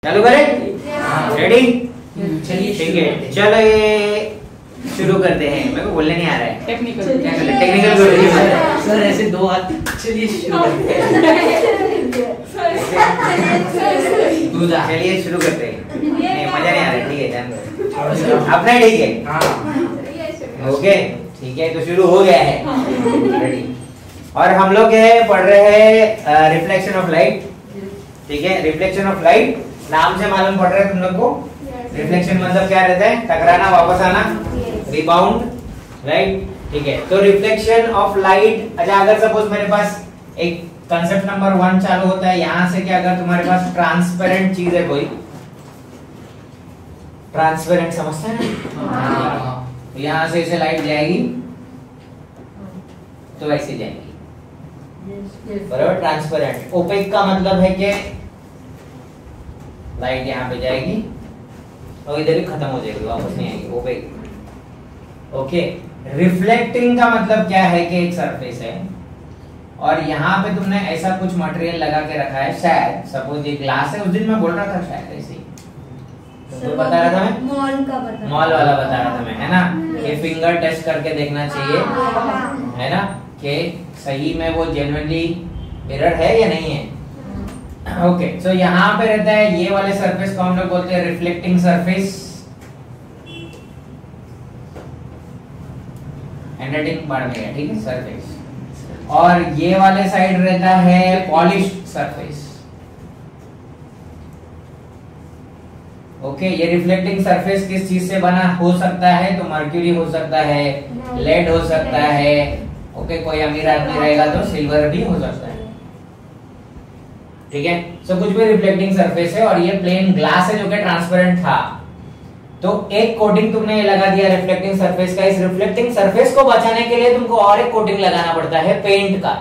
चालू करें? रेडी? चलिए ठीक है, चलो ये शुरू करते हैं। मेरे को बोलने नहीं आ रहा है। टेक्निकल क्या करना? टेक्निकल सर ऐसे दो हाथ। चलिए शुरू करते हैं। चलिए शुरू करते हैं। नहीं मजा नहीं आ रहा, ठीक है जान दो। अपना ठीक है? ओके ठीक है, तो शुरू हो गया है। रेडी? और हम लोग पढ़ रहे हैं रिफ्लेक्शन ऑफ लाइट। ठीक है, रिफ्लेक्शन ऑफ लाइट नाम से मालूम पड़ रहा है तुम लोग को। रिफ्लेक्शन मतलब क्या रहता है? टकराना, वापस आना, रिबाउंड, राइट? ठीक है, तो रिफ्लेक्शन ऑफ लाइट। अच्छा, अगर सपोज मेरे पास एक कंसेप्ट नंबर 1 चालू होता है यहां से कि अगर तुम्हारे पास ट्रांसपेरेंट चीज है, कोई ट्रांसपेरेंट समझते हैं ना? यहां से ऐसे लाइट जाएगी तो ऐसे जाएगी, बराबर? ट्रांसपेरेंट। ओपेक का मतलब है कि लाइट यहाँ पे जाएगी और इधर ही खत्म हो जाएगी, वापस नहीं आएगी, ओपेक। ओके, रिफ्लेक्टिंग का मतलब क्या है कि एक सरफेस है और यहाँ पे तुमने ऐसा कुछ मटेरियल लगा के रखा है, शायद सपोज ये ग्लास है। उस दिन मैं बोल रहा था शायद ऐसे ही तो बता रहा था मैं, मॉल वाला बता रहा था मैं, है ना? कि फिंगर टेस्ट करके देखना चाहिए, है ना, कि सही में वो जेन्युइनली मिरर है या नहीं है। ओके, सो यहाँ पे रहता है ये वाले सरफेस को हम लोग बोलते हैं रिफ्लेक्टिंग सरफेस। हैंडराइटिंग बार में है, ठीक है, सरफेस। और ये वाले साइड रहता है पॉलिश्ड सरफेस। ओके, ये रिफ्लेक्टिंग सरफेस किस चीज से बना हो सकता है? तो मर्क्यूरी हो सकता है, लेड हो सकता है, ओके, कोई अमीर आदमी रहेगा तो सिल्वर भी हो सकता है, ठीक है। सो कुछ भी रिफ्लेक्टिंग सरफेस है और ये प्लेन ग्लास है जो कि ट्रांसपेरेंट था, तो एक कोटिंग तुमने लगा दिया रिफ्लेक्टिंग सरफेस का। इस रिफ्लेक्टिंग सरफेस को बचाने के लिए तुमको और एक कोटिंग लगाना पड़ता है पेंट का,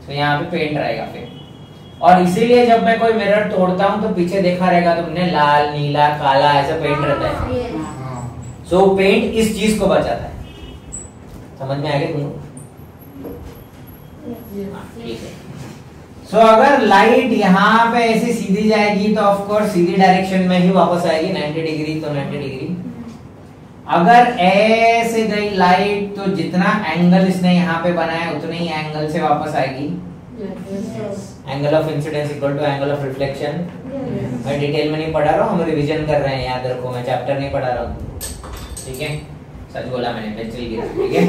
तो यहाँ पे पेंट रहेगा फिर। और इसीलिए जब मैं कोई मिरर तोड़ता हूं तो पीछे देखा रहेगा तुमने लाल, नीला, काला ऐसा पेंट रहता है। सो पेंट इस चीज को बचाता है। समझ में आ गया तुमको? ठीक है। सो अगर लाइट यहाँ पे ऐसे सीधी जाएगी तो ऑफ कोर्स सीधी डायरेक्शन में ही वापस आएगी, 90 डिग्री तो 90 डिग्री। अगर ऐसे गई लाइट तो जितना एंगल इसने यहाँ पे बनाया उतने ही एंगल से वापस आएगी। Angle of incidence equal to angle of reflection. मैं डिटेल में नहीं पढ़ा रहा हूँ, हम रिवीजन कर रहे हैं, याद रखो, मैं चैप्टर नहीं पढ़ा रहा हूँ, ठीक है? सच बोला मैंने, पेंसिल गिरा, ठीक है?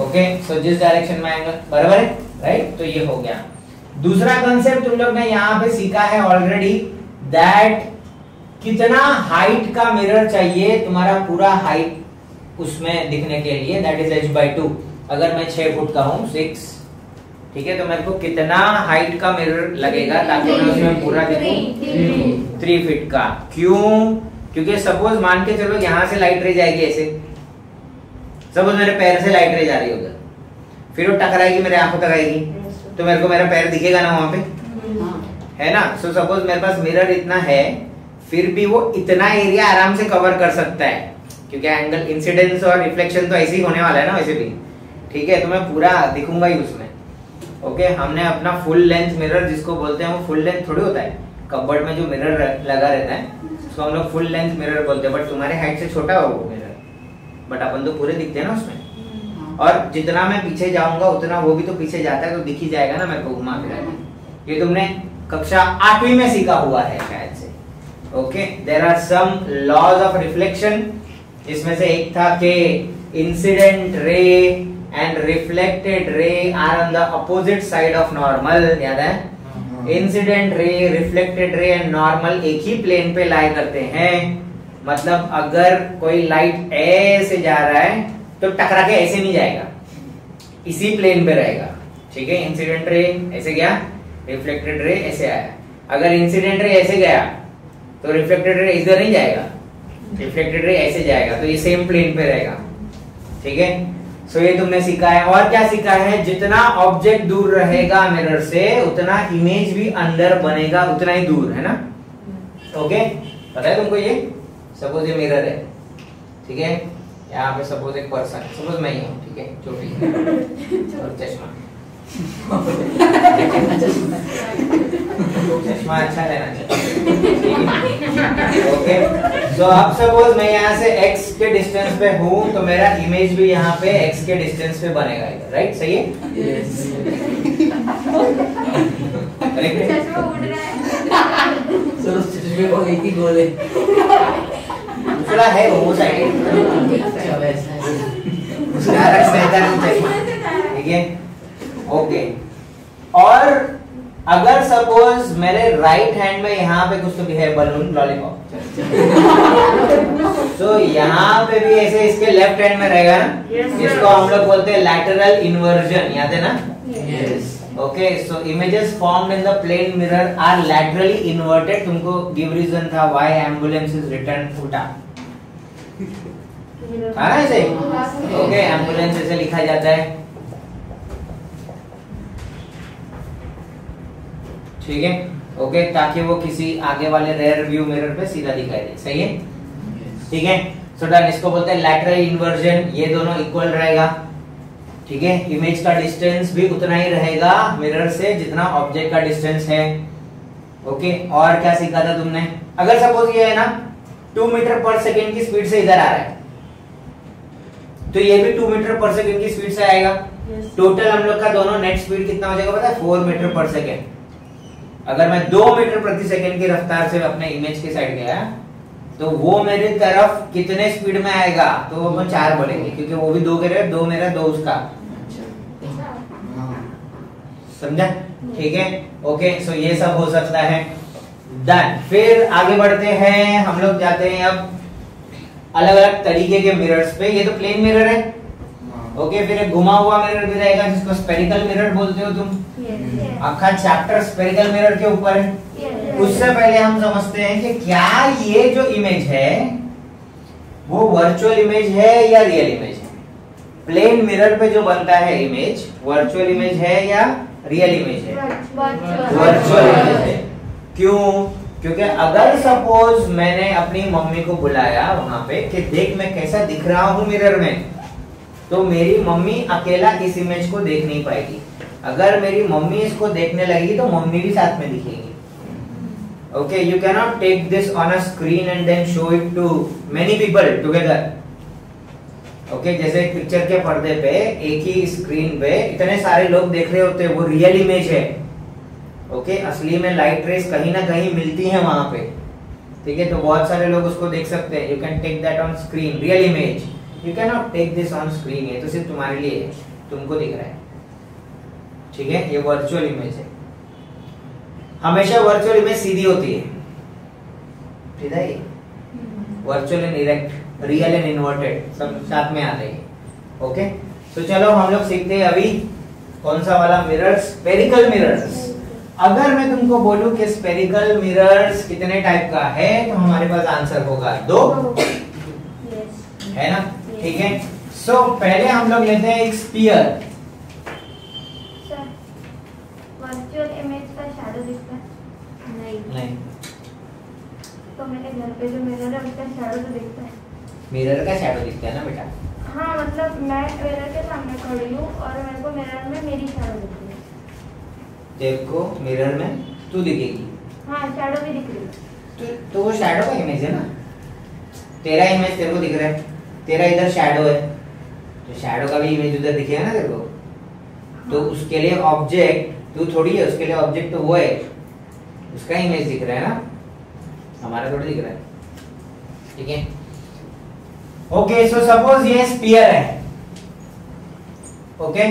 ओके, सो जिस डायरेक्शन में एंगल, बराबर है, राइट? तो ये हो गया। दूसरा कंसेप्ट तुम लोग ने यहाँ पे सीखा है ऑलरेडी, दैट कितना हाइट का मिरर चाहिए तुम्हारा पूरा हाइट उसमें दिखने के लिए, दैट इज h/2। अगर मैं 6 फुट का हूँ, 6, ठीक है, तो मेरे को कितना हाइट का मिरर लगेगा ताकि मैं उसमें पूरा दिखूं? 3 फीट का। क्यों? क्योंकि सपोज मान के चलो यहाँ से लाइट रे जाएगी ऐसे, सपोज मेरे पैर से लाइट रे जा रही होगा, फिर वो टकराएगी मेरे आंखों तक आएगी, तो मेरे को मेरा पैर दिखेगा ना वहां पे, है ना? सो सपोज मेरे पास मिरर इतना है, फिर भी वो इतना एरिया आराम से कवर कर सकता है, क्योंकि एंगल इंसिडेंस और रिफ्लेक्शन तो ऐसे ही होने वाला है ना वैसे भी, ठीक है? तो मैं पूरा दिखूंगा ही उसमें। ओके, हमने अपना फुल लेंथ मिरर जिसको बोलते हैं, वो फुल लेंथ थोड़ी होता है, कपबोर्ड में जो मिरर लगा रहता है उसको हम लोग फुल लेंथ मिरर बोलते हैं, बट तुम्हारे हाइट से छोटा हो वो मिरर, बट अपन तो पूरे दिखते हैं ना उसमें। और जितना मैं पीछे जाऊंगा उतना वो भी तो पीछे जाता है, तो दिख ही जाएगा ना मेरे को घुमा फिरा के। ये तुमने कक्षा 8वीं में सीखा हुआ है शायद से। Okay, there are some laws of reflection, इसमें से एक था कि incident ray and reflected ray are on the opposite side of normal, याद है? Incident ray, reflected ray and normal एक ही प्लेन पे लाई करते हैं। मतलब अगर कोई लाइट ऐसे जा रहा है तो टकरा के ऐसे नहीं जाएगा, इसी प्लेन पे रहेगा, ठीक है? इंसिडेंट रे ऐसे गया, रिफ्लेक्टेड रे ऐसे आया। अगर इंसिडेंट रे ऐसे गया तो रिफ्लेक्टेड रे इधर नहीं जाएगा, रिफ्लेक्टेड रे ऐसे जाएगा, तो ये सेम प्लेन पे रहेगा, ठीक है? सो ये तुमने सीखा है। और क्या सीखा है? जितना ऑब्जेक्ट दूर रहेगा मिरर से उतना इमेज भी अंदर बनेगा, उतना ही दूर, है ना? ओके, पता है तुमको? ये सपोज ये मिरर है, ठीक है? यहाँ पे सपोज एक पर्सन, सपोज मैं ही हूँ, ठीक है, छोटी और चश्मा चश्मा अच्छा लेना चाहिए, ओके, सो अब सपोज मैं यहाँ से x के डिस्टेंस पे हूँ तो मेरा इमेज भी यहाँ पे x के डिस्टेंस पे बनेगा इधर, राइट? सही है? करेक्ट? चश्मा उड़ रहा है। चलो चश्मे को एक ही गोल है। दूसरा है वो साइड, अच्छा वैसा है। उसका अलग से रहता है चश्मा, ठीक है? ओके, और अगर सपोज मेरे राइट हैंड में यहाँ पे कुछ तो भी है, बलून, लॉलीपॉप, तो यहाँ पे भी ऐसे इसके लेफ्ट हैंड में रहेगा ना, इसको हम लोग बोलते हैं लैटरल इन्वर्जन, याद है ना? Yes. Okay, so images formed in the plane mirror are laterally inverted. तुमको गिव रीजन था व्हाई एम्बुलेंस इज रिटर्न उल्टा, है ना ऐसे? ओके, एम्बुलेंस ऐसे लिखा जाता है, ठीक है? ओके, ताकि वो किसी आगे वाले रेयर व्यू मिरर पे सीधा दिखाई दे, सही है? ठीक है, सो डन। इसको बोलते हैं लैटरल इन्वर्जन। ये दोनों इक्वल रहेगा, ठीक है? इमेज का डिस्टेंस भी उतना ही रहेगा मिरर से जितना ऑब्जेक्ट का डिस्टेंस है। ओके, और क्या सीखा था तुमने? अगर सपोज ये है ना 2 मीटर पर सेकेंड की स्पीड से इधर आ रहा है, तो ये भी 2 मीटर पर सेकेंड की स्पीड से आएगा। टोटल हम लोग का दोनों नेट स्पीड कितना हो जाएगा पता है? 4 मीटर पर सेकेंड। अगर मैं 2 मीटर प्रति सेकेंड की रफ्तार से अपने इमेज के साइड गया तो वो मेरी तरफ कितने स्पीड में आएगा? तो वो अपन 4 बोलेंगे, क्योंकि वो भी 2 के 2 मेरा 2 उसका, समझा? ठीक है, ओके, सो ये सब हो सकता है। डन। फिर आगे बढ़ते हैं, हम लोग जाते हैं अब अलग अलग तरीके के मिरर्स पे। ये तो प्लेन मिरर है, ओके, फिर एक घुमा हुआ मिरर भी रहेगा जिसको स्फेरिकल मिरर बोलते हो तुम। आपका चैप्टर स्फेरिकल मिरर के ऊपर है। उससे पहले हम समझते हैं कि क्या ये जो इमेज है वो वर्चुअल इमेज है या रियल इमेज है? प्लेन मिरर पे जो बनता है इमेज, वर्चुअल इमेज है या रियल इमेज है? वर्चुअल इमेज है। क्यों? क्योंकि अगर सपोज मैंने अपनी मम्मी को बुलाया वहां पे कि देख मैं कैसा दिख रहा हूं मिरर में, तो मेरी मम्मी अकेला इस इमेज को देख नहीं पाएगी। अगर मेरी मम्मी इसको देखने लगेगी तो मम्मी भी साथ में दिखेगी। Okay, you can not take this on a screen and then show it to many people together. Okay, जैसे एक पिक्चर के पर्दे पे एक ही स्क्रीन पे इतने सारे लोग देख रहे होते हैं, वो रियल इमेज है। ओके, असली में लाइट रेस कहीं ना कहीं मिलती है वहां पे, ठीक है? तो बहुत सारे लोग उसको देख सकते हैं। You can take that on screen, real image. You can not take this on screen. ये तो सिर्फ तुम्हारे लिए है, तुमको दिख रहा है, ठीक है? ये वर्चुअल इमेज है। हमेशा वर्चुअल इमेज सीधी होती है, ठीक है? Virtual and erect, real and inverted सब साथ में आते हैं। ओके, तो चलो हम लोग सीखते हैं अभी कौन सा वाला मिरर्स, स्फेरिकल मिरर्स। अगर मैं तुमको बोलूं कि स्फेरिकल मिरर्स कितने टाइप का है तो हमारे पास आंसर होगा 2, है ना? ठीक है, सो पहले हम लोग लेते हैं एक स्फीयर। वर्चुअल इमेज का शैडो दिखता है? नहीं, तो मेरे घर पे जो मिरर है उसका शैडो तो दिखता है। मिरर का शैडो दिखता है ना बेटा? हाँ, मतलब मैं मिरर के सामने खड़ी हूँ और मेरे को मिरर में मेरी शैडो दिख रही है। देखो मिरर में तू दिखेगी। हाँ, शैडो भी दिख रही है। तो वो शैडो का इमेज है ना, तेरा इमेज तेरे को दिख रहा है, तेरा इधर शैडो है, तो शैडो का भी इमेज उधर दिखेगा ना तेरे को। तो उसके लिए ऑब्जेक्ट तू थोड़ी है, उसके लिए ऑब्जेक्ट तो वो है, उसका इमेज दिख रहा है ना, हमारा थोड़ी दिख रहा है, ठीक है? ओके, सो सपोज ये स्फीयर है, ओके,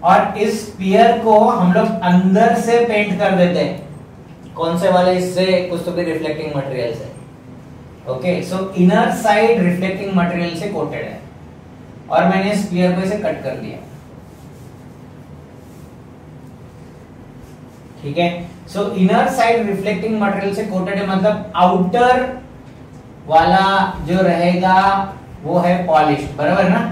और इस स्फीयर को हम लोग अंदर से पेंट कर देते हैं। कौन से वाले? इससे कुछ तो भी रिफ्लेक्टिंग मटेरियल से। ओके, सो इनर साइड रिफ्लेक्टिंग मटेरियल से कोटेड है और मैंने स्फीयर को इसे कट कर दिया, ठीक है? सो इनर साइड रिफ्लेक्टिंग मटेरियल से कोटेड है, मतलब आउटर वाला जो रहेगा वो है पॉलिश्ड, बराबर ना?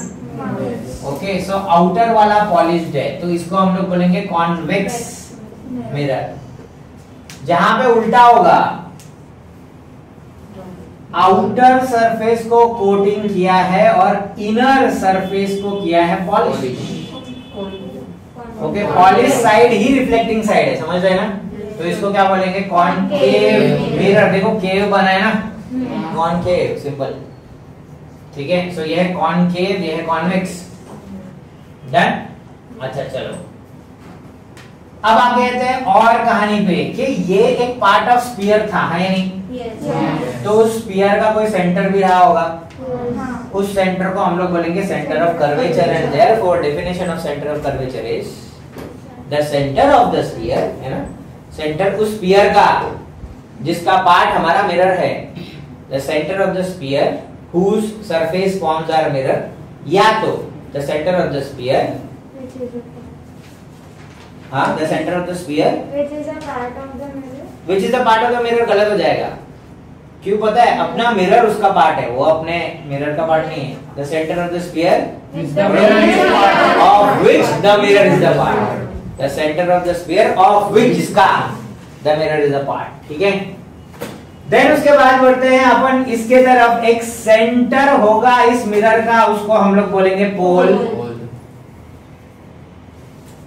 ओके, सो आउटर वाला पॉलिश्ड है, तो इसको हम लोग बोलेंगे कॉन्वेक्स मिरर। जहां पे उल्टा होगा, आउटर सरफेस को कोटिंग किया है और इनर सरफेस को किया है पॉलिश। ओके, पॉलिश साइड ही रिफ्लेक्टिंग साइड है, समझ रहे ना? तो इसको क्या बोलेंगे? Concave mirror. देखो केव बना है ना, कॉनकेव, सिंपल। ठीक है, सो ये है कॉनकेव, ये है कॉन्वेक्स। डन। अच्छा चलो, अब आगे आते हैं और कहानी पे कि ये एक पार्ट ऑफ स्फीयर था, है नहीं? तो उस स्फीयर का कोई सेंटर भी रहा होगा। उस सेंटर को हम लोग बोलेंगे centre of curvature, and therefore definition of centre of curvature is the centre of the sphere, है ना? सेंटर उस स्फीयर का जिसका पार्ट हमारा मिरर है, the centre of the sphere whose surface forms are mirror, या तो the center of the sphere, हाँ, the center of the sphere which is a part of the mirror, which is a part of the mirror गलत हो जाएगा। क्यों पता है? अपना मिरर उसका पार्ट है, वो अपने मिरर का पार्ट नहीं है। The center of the sphere of which the mirror is the part, the center of the sphere of which इसका the mirror is a part। ठीक है, देन उसके बाद बढ़ते हैं अपन इसके तरफ। एक सेंटर होगा इस मिरर का, उसको हम लोग बोलेंगे pole.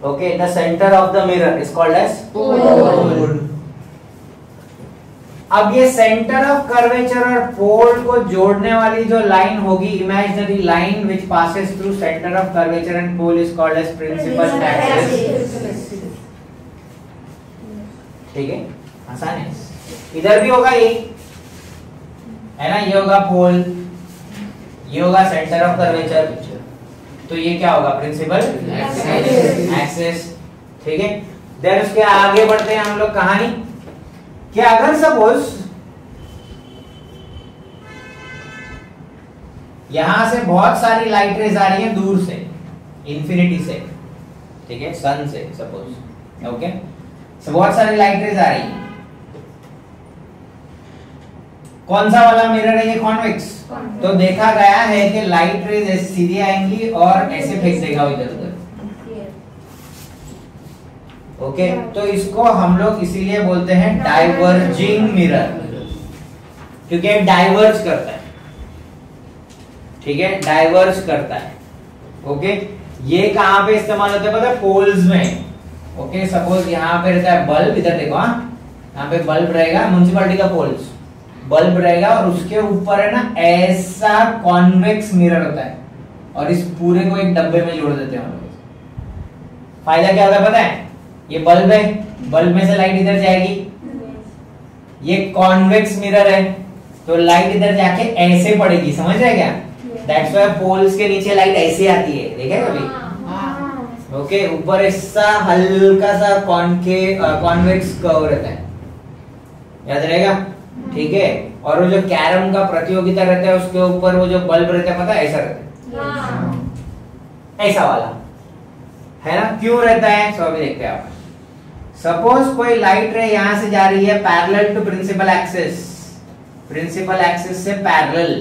Okay, the centre of the mirror is called as pole. अब ये सेंटर ऑफ कर्वेचर और पोल को जोड़ने वाली जो लाइन होगी, imaginary line which passes through centre of curvature and pole is called as principal axis. ठीक है, आसान है। इधर भी होगा ये, है ना? ये होगा पोल, ये होगा सेंटर ऑफ कर्वेचर, तो ये क्या होगा? Principal axis. ठीक है, देन उसके आगे बढ़ते हैं हम लोग कहानी कि अगर सपोज यहां से बहुत सारी लाइट रेज आ रही है दूर से, इंफिनिटी से, ठीक है, सन से सपोज, ओके, सो बहुत सारी लाइट रेज आ रही है। कौन सा वाला मिरर है? ये कॉन्वेक्स। तो देखा गया है कि लाइट रेज ऐसे सीधी आएंगी और ऐसे फेंक देगा इधर उधर। ओके, तो इसको हम लोग इसीलिए बोलते हैं डाइवर्जिंग मिरर, क्योंकि डाइवर्ज करता है। ठीक है, डाइवर्ज करता है। ओके, ये कहां पे इस्तेमाल होता है पता है? पोल्स में। ओके, सपोज यहां पे रहता है बल्ब, इधर देखो, हाँ, यहाँ पे बल्ब रहेगा, म्युनिसिपैलिटी का पोल्स, बल्ब रहेगा और उसके ऊपर है ना ऐसा कॉन्वेक्स मिरर होता है, और इस पूरे को एक डब्बे में जोड़ देते हैं हम लोग। फायदा क्या होता है पता है? ये बल्ब है, बल्ब में से लाइट इधर जाएगी, ये कॉन्वेक्स मिरर है, तो लाइट इधर जाके ऐसे पड़ेगी, समझ रहे क्या? दैट्स व्हाई पोल्स के नीचे लाइट ऐसे आती है, देखे कभी? ओके, ऊपर ऐसा हल्का सा कॉन्वेक्स कर्व रहता है, याद रहेगा? ठीक है, और वो जो कैरम का प्रतियोगिता रहता है उसके ऊपर वो जो बल्ब रहता है पता है? ऐसा रहता है, ऐसा वाला, है ना? क्यों रहता है? सो अभी देखते हैं आप। सपोज कोई लाइट रे यहां से जा रही है parallel to principal axis, principal axis से पैरेलल,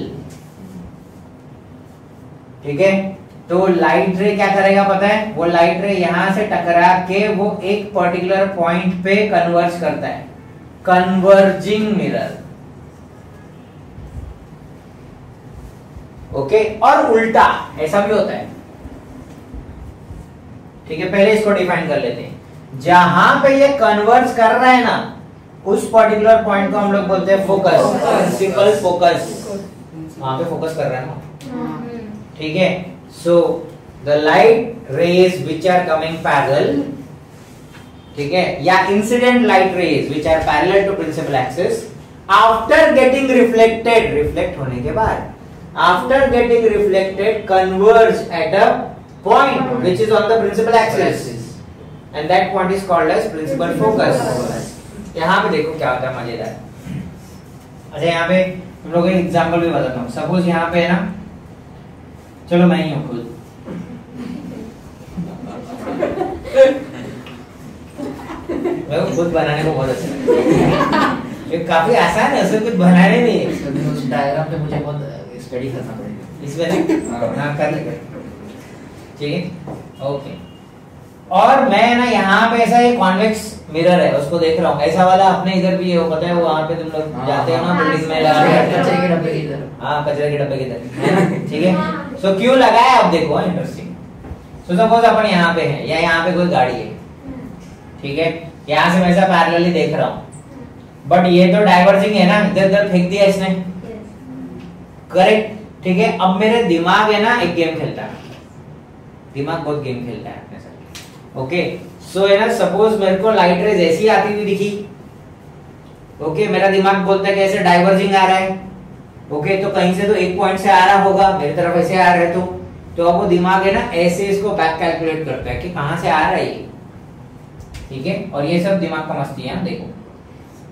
ठीक है, तो लाइट रे क्या करेगा पता है? वो लाइट रे यहां से टकरा के वो एक पर्टिकुलर पॉइंट पे कन्वर्ज करता है, कन्वर्जिंग मिरर। ओके, और उल्टा ऐसा भी होता है। ठीक है, पहले इसको डिफाइन कर लेते हैं। जहां पे ये कन्वर्ज कर रहा है ना, उस पर्टिकुलर पॉइंट को हम लोग बोलते हैं फोकस, प्रिंसिपल फोकस। वहां पे फोकस कर रहा है ना, ठीक है। So the light rays which are coming parallel, ठीक है, या incident light rays which are parallel to principal axis, after getting reflected, reflect होने के बाद, after getting reflected converge at a point which is on the principal axis and that point is called as principal focus। यहाँ पे देखो क्या होता है मजेदार। अच्छा, यहाँ पे हम लोग एक एग्जांपल भी बताता हूँ। सपोज यहाँ पे है ना, चलो मैं ही हूँ खुद, मेरे को खुद बनाने को बहुत अच्छा लगता है। ये काफी आसान है, उसमें कुछ बनाने नहीं है। उस डायग्राम पे मुझे बहुत स्टडी करना पड़ेगा इसमें। हाँ, कर ले, ठीक है, ओके। और मैं ना यहाँ पे ऐसा एक कॉन्वेक्स मिरर है उसको देख रहा हूँ, ऐसा वाला अपने इधर भी है, वो पता है, वो वहाँ पे तुम लोग जाते हो ना बिल्डिंग में लगा कचरे के डब्बे इधर, हाँ, कचरे के डब्बे की तरह, ठीक है। सो क्यों लगाया अब देखो, इंटरेस्टिंग। सो सपोज अपन यहाँ पे है या यहाँ पे कोई गाड़ी है, ठीक है, यहाँ से मैं ऐसा पैरेलली देख रहा हूँ, बट ये तो डाइवर्जिंग है ना, इधर उधर फेंक दिया इसने, करेक्ट, ठीक है। अब मेरे दिमाग है ना एक गेम खेलता है, दिमाग बहुत गेम खेलता है अपने साथ, ओके। सो है ना, सपोज मेरे को लाइट रेज ऐसी आती हुई दिखी, ओके, मेरा दिमाग बोलता है कि ऐसे डाइवर्जिंग आ रहा है, ओके, तो कहीं से तो एक पॉइंट से आ रहा होगा, मेरी तरफ ऐसे आ रहा है, तो अब वो दिमाग है ना ऐसे इसको बैक कैलकुलेट करता है कि कहां से आ रहा है ये, ठीक है। और ये सब दिमाग का मस्ती है, देखो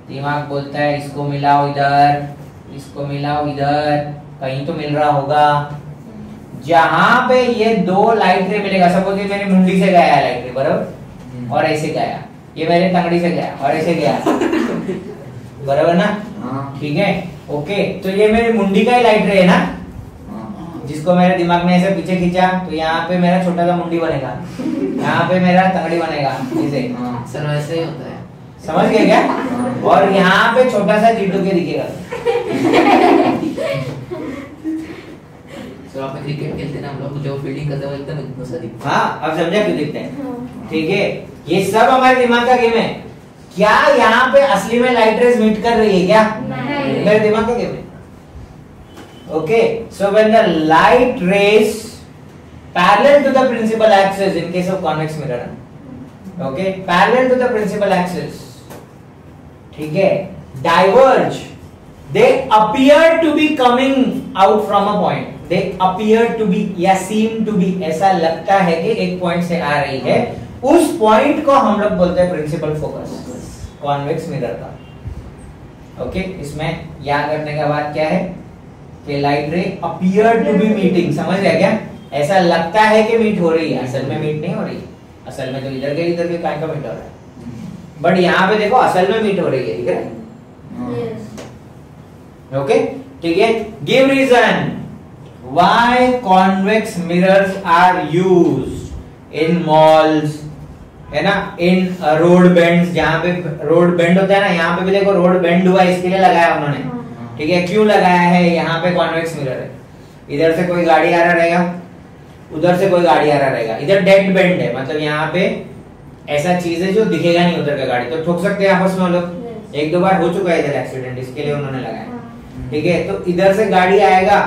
दिमाग बोलता है इसको मिलाओ इधर, इसको मिलाओ इधर, कहीं तो मिल रहा होगा। जहां पे ये दो लाइट रे मिलेगा, सपोज ये मेरी मुंडी से गया है लाइट रे, बराबर, और ऐसे गया, ये मेरे तंगड़ी से गया और ऐसे गया, बराबर ना, ठीक है, ओके। तो ये मेरी मुंडी का ही लाइट रे है ना, जिसको मेरे दिमाग ने ऐसे पीछे खींचा, तो यहाँ पे मेरा छोटा सा मुंडी बनेगा, यहाँ पे मेरा तंगड़ी बनेगा, ऐसे सर वैसे ही होता है, समझ गए क्या? और यहाँ पे छोटा सा जीटू के दिखेगा। सर आप क्रिकेट खेलते ना, हम लोग जो फील्डिंग करते हैं एकदम इतना सा दिखता है। हाँ, अब समझा क्यों दिखते हैं, ठीक है। ये सब हमारे दिमाग का गेम है। क्या यहाँ पे असली में लाइट रेज मीट कर रही है क्या? नहीं। मेरे दिमाग का गेम है, okay. So when the light rays parallel to the principal axis in case of convex mirror, okay, parallel to the principal axis, ठीक है, diverge, they appear to be coming out from a point, they appear to be या seem to be, ऐसा लगता है कि एक point से आ रही है, उस पॉइंट को हम लोग बोलते हैं प्रिंसिपल फोकस कॉन्वेक्स मिरर का, ओके। इसमें याद रखने का बात क्या है कि लाइट रे appear to be meeting, समझ गया क्या? ऐसा लगता है कि मीट हो रही है, असल में मीट नहीं हो रही है, असल में तो इधर के काय का मीट हो रहा है, बट यहाँ पे देखो असल में मीट हो रही है, ठीक है, ओके, ठीक है। Give reason why convex mirrors are used in malls, है ना, इन रोड बेंड्स, जहां पे रोड बेंड होता है ना, यहाँ पे भी देखो रोड बेंड हुआ, इसके लिए लगाया उन्होंने, ठीक है। क्यों लगाया है? यहाँ पे कॉन्वेक्स मिरर है, इधर से कोई गाड़ी आ रहा रहेगा, उधर से कोई गाड़ी आ रहा रहेगा, इधर डेड बेंड है, मतलब यहाँ पे ऐसा चीज है जो दिखेगा नहीं उधर का गाड़ी, तो ठोक सकते हैं आपस में लोग, एक दो बार हो चुका है इधर एक्सीडेंट, इसके लिए उन्होंने लगाया, ठीक है। तो इधर से गाड़ी आएगा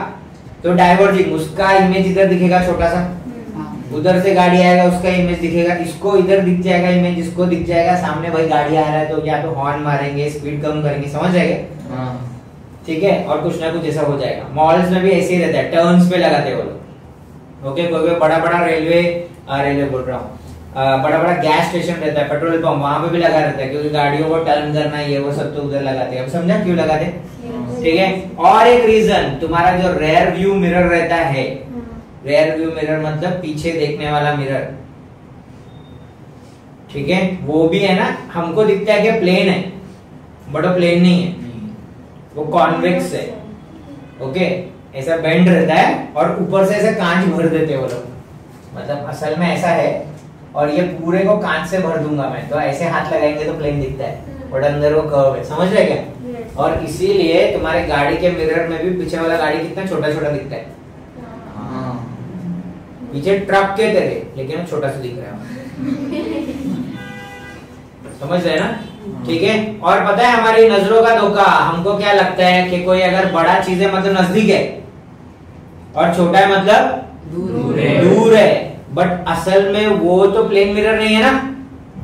तो डाइवर्जिंग, उसका इमेज इधर दिखेगा छोटा सा, उधर से गाड़ी आएगा उसका इमेज दिखेगा, इसको इधर दिख जाएगा इमेज, इसको दिख जाएगा, सामने भाई गाड़ी आ रहा है तो या तो हॉर्न मारेंगे, स्पीड कम करेंगे, समझ जाएगा, ठीक है, और कुछ ना कुछ ऐसा हो जाएगा। मॉल्स में भी ऐसे ही रहता है, टर्न्स पे लगाते हैं वो लोग, ओके। कोई बड़ा बड़ा रेलवे बोल रहा हूँ, बड़ा बड़ा गैस स्टेशन रहता है, पेट्रोल पंप, वहां पे भी लगा रहता है, क्योंकि गाड़ियों को टर्न करना ये वो सब तो उधर लगाते हैं, अब समझा क्यों लगाते, ठीक है। और एक रीजन, तुम्हारा जो रेयर व्यू मिरर रहता है, रेयर व्यू मिरर मतलब पीछे देखने वाला मिरर, ठीक है, वो भी है ना, हमको दिखता है कि प्लेन है, बट वो प्लेन नहीं है, वो कॉन्वेक्स है, ओके, ऐसा बेंड रहता है और ऊपर से ऐसे कांच भर देते हैं वो लोग, मतलब असल में ऐसा है, और ये पूरे को कांच से भर दूंगा मैं, तो ऐसे हाथ लगाएंगे तो प्लेन दिखता है, बट अंदर वो कर्व है, समझ रहे क्या? और इसीलिए तुम्हारे गाड़ी के मिरर में भी पीछे वाला गाड़ी कितना छोटा छोटा दिखता है, पीछे ट्रक के तरह, लेकिन वो छोटा सा दिख रहा है, समझ रहे ना, ठीक है। और पता है हमारी नजरों का धोखा, हमको क्या लगता है कि कोई अगर बड़ा चीज है मतलब नजदीक है, और छोटा है मतलब दूर है, बट असल में वो तो प्लेन मिरर नहीं है ना,